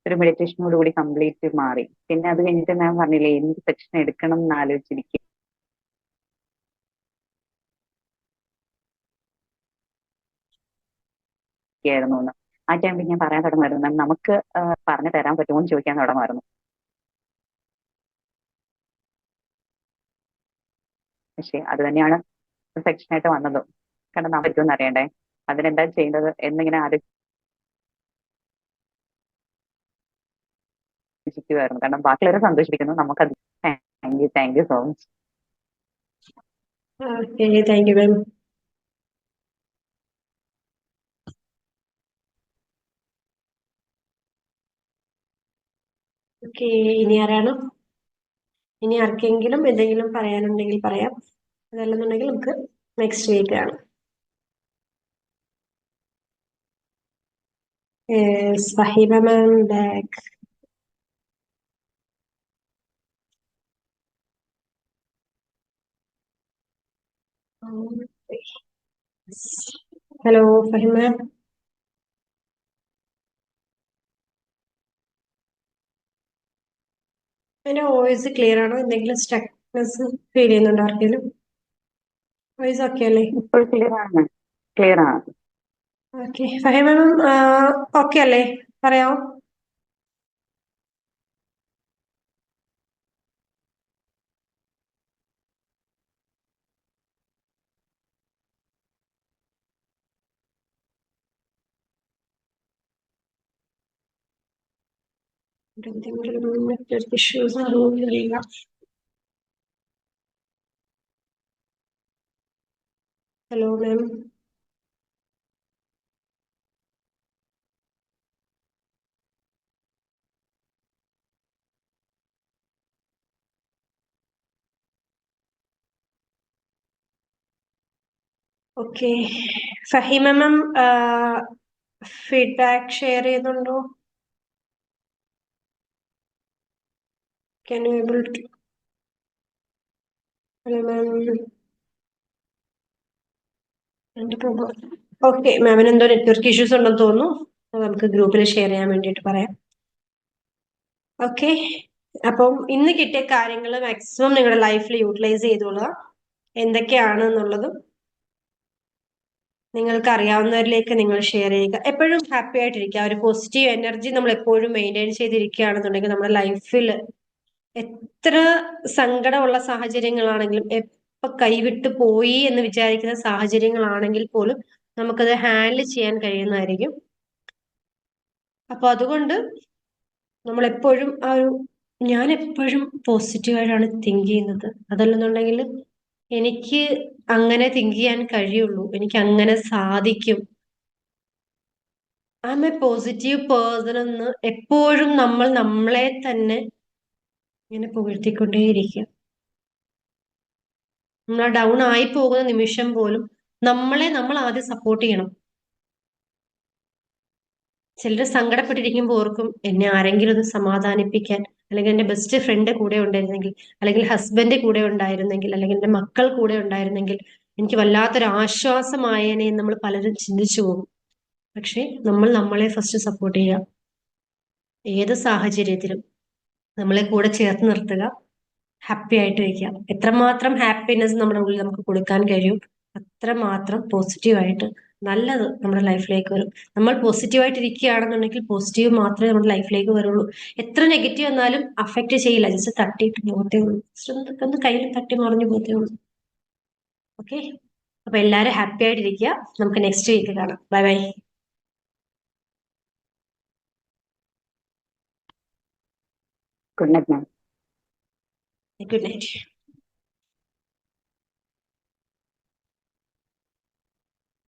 ഒരു മെഡിറ്റേഷനോടുകൂടി കംപ്ലീറ്റ് മാറി. പിന്നെ അത് കഴിഞ്ഞിട്ട് ഞാൻ പറഞ്ഞില്ലേ എന്ത് സെക്ഷൻ എടുക്കണം എന്ന് ആലോചിച്ചിരിക്കും. ആ ടൈമിൽ ഞാൻ പറയാൻ തുടങ്ങുമായിരുന്നു, നമുക്ക് പറഞ്ഞു തരാൻ പറ്റുമോ എന്ന് ചോദിക്കാൻ തുടങ്ങുമായിരുന്നു. പക്ഷെ അത് തന്നെയാണ് സെക്ഷനായിട്ട് വന്നത്. കാരണം നാം പറ്റുമെന്ന് അറിയണ്ടേ, അതിനെന്താ ചെയ്യേണ്ടത് എന്നിങ്ങനെ ആലോചിക്കുമായിരുന്നു. കാരണം ബാക്കിയുള്ളവരെ സന്തോഷിപ്പിക്കുന്നു, നമുക്കത്. Thank you so much. Okay, thank you ma'am. Okay, ഇനി ആരാണ്? ഇനി ആർക്കെങ്കിലും എന്തെങ്കിലും പറയാനുണ്ടെങ്കിൽ പറയാം. അതല്ലെന്നുണ്ടെങ്കിൽ നമുക്ക് നെക്സ്റ്റ് വീക്ക് ആണ്. ഫഹിമ മാം ബാക്ക്. ഹലോ ഫഹിമ. എന്റെ വോയിസ് ക്ലിയർ ആണോ? എന്തെങ്കിലും സ്റ്റക്നെസ് ഫീൽ ചെയ്യുന്നുണ്ടോ ആർക്കെങ്കിലും? വോയിസ് ഓക്കെ അല്ലേ? ഇപ്പോൾ ക്ലിയർ ആണ്. ഓക്കെ, ഫഹിമ മാം ഓക്കെ അല്ലേ? പറയാമോ? എന്തെങ്കിലും ഇഷ്യൂസ് അറിയില്ല. Hello ma'am. ഓക്കെ, ഫഹിമ മാം ഫീഡ്ബാക്ക് ഷെയർ ചെയ്യുന്നുണ്ടോ? Can you able to? Hello ma'am. Okay, മാമിന് എന്തോ നെറ്റ്വർക്ക് ഇഷ്യൂസ് ഉണ്ടെന്ന് തോന്നുന്നു. അത് നമുക്ക് ഗ്രൂപ്പിൽ ഷെയർ ചെയ്യാൻ വേണ്ടിയിട്ട് പറയാം. ഓക്കെ, അപ്പം ഇന്ന് കിട്ടിയ കാര്യങ്ങൾ മാക്സിമം നിങ്ങളുടെ ലൈഫിൽ യൂട്ടിലൈസ് ചെയ്തോളുക. എന്തൊക്കെയാണ് എന്നുള്ളതും നിങ്ങൾക്ക് അറിയാവുന്നവരിലേക്ക് നിങ്ങൾ ഷെയർ ചെയ്യുക. എപ്പോഴും ഹാപ്പി ആയിട്ടിരിക്കുക. ഒരു പോസിറ്റീവ് എനർജി നമ്മൾ എപ്പോഴും മെയിൻറ്റെയിൻ ചെയ്തിരിക്കുകയാണെന്നുണ്ടെങ്കിൽ നമ്മുടെ ലൈഫിൽ എത്ര സങ്കടമുള്ള സാഹചര്യങ്ങളാണെങ്കിലും, എപ്പൊ കൈവിട്ട് പോയി എന്ന് വിചാരിക്കുന്ന സാഹചര്യങ്ങളാണെങ്കിൽ പോലും നമുക്കത് ഹാൻഡിൽ ചെയ്യാൻ കഴിയുന്നതായിരിക്കും. അപ്പൊ അതുകൊണ്ട് നമ്മൾ എപ്പോഴും ഞാൻ എപ്പോഴും പോസിറ്റീവായിട്ടാണ് തിങ്ക് ചെയ്യുന്നത്. അതല്ലെന്നുണ്ടെങ്കിൽ എനിക്ക് അങ്ങനെ തിങ്ക് ചെയ്യാൻ കഴിയുള്ളൂ, എനിക്ക് അങ്ങനെ സാധിക്കും. I M A positive person എന്ന് എപ്പോഴും നമ്മൾ നമ്മളെ തന്നെ ഇങ്ങനെ പുകഴ്ത്തിക്കൊണ്ടേയിരിക്കുക. നമ്മൾ ഡൗൺ ആയി പോകുന്ന നിമിഷം പോലും നമ്മൾ ആദ്യം സപ്പോർട്ട് ചെയ്യണം. ചിലർ സങ്കടപ്പെട്ടിരിക്കുമ്പോൾ ഓർക്കും, എന്നെ ആരെങ്കിലും ഒന്ന് സമാധാനിപ്പിക്കാൻ, അല്ലെങ്കിൽ എന്റെ ബെസ്റ്റ് ഫ്രണ്ട് കൂടെ ഉണ്ടായിരുന്നെങ്കിൽ, അല്ലെങ്കിൽ ഹസ്ബൻഡ് കൂടെ ഉണ്ടായിരുന്നെങ്കിൽ, അല്ലെങ്കിൽ എന്റെ മക്കൾ കൂടെ ഉണ്ടായിരുന്നെങ്കിൽ എനിക്ക് വല്ലാത്തൊരു ആശ്വാസമായേനെ എന്ന് നമ്മൾ പലരും ചിന്തിച്ചു പോകും. പക്ഷെ നമ്മൾ നമ്മളെ ഫസ്റ്റ് സപ്പോർട്ട് ചെയ്യുക. ഏത് സാഹചര്യത്തിലും നമ്മളെ കൂടെ ചേർത്ത് നിർത്തുക, ഹാപ്പി ആയിട്ട് വയ്ക്കുക. എത്രമാത്രം ഹാപ്പിനെസ് നമ്മുടെ ഉള്ളിൽ നമുക്ക് കൊടുക്കാൻ കഴിയും, അത്രമാത്രം പോസിറ്റീവായിട്ട് നല്ലത് നമ്മുടെ ലൈഫിലേക്ക് വരും. നമ്മൾ പോസിറ്റീവായിട്ട് ഇരിക്കുകയാണെന്നുണ്ടെങ്കിൽ പോസിറ്റീവ് മാത്രമേ നമ്മുടെ ലൈഫിലേക്ക് വരുള്ളൂ. എത്ര നെഗറ്റീവ് വന്നാലും അഫക്റ്റ് ചെയ്യില്ല, ജസ്റ്റ് തട്ടിയിട്ട് പോകത്തേ ഉള്ളൂ. ജസ്റ്റ് ഒന്ന് കയ്യിൽ തട്ടി മറിഞ്ഞു പോകത്തേ ഉള്ളൂ. ഓക്കെ, അപ്പൊ എല്ലാവരും ഹാപ്പി ആയിട്ടിരിക്കുക. നമുക്ക് നെക്സ്റ്റ് വീക്ക് കാണാം. Bye bye. Good night ma'am. Good night.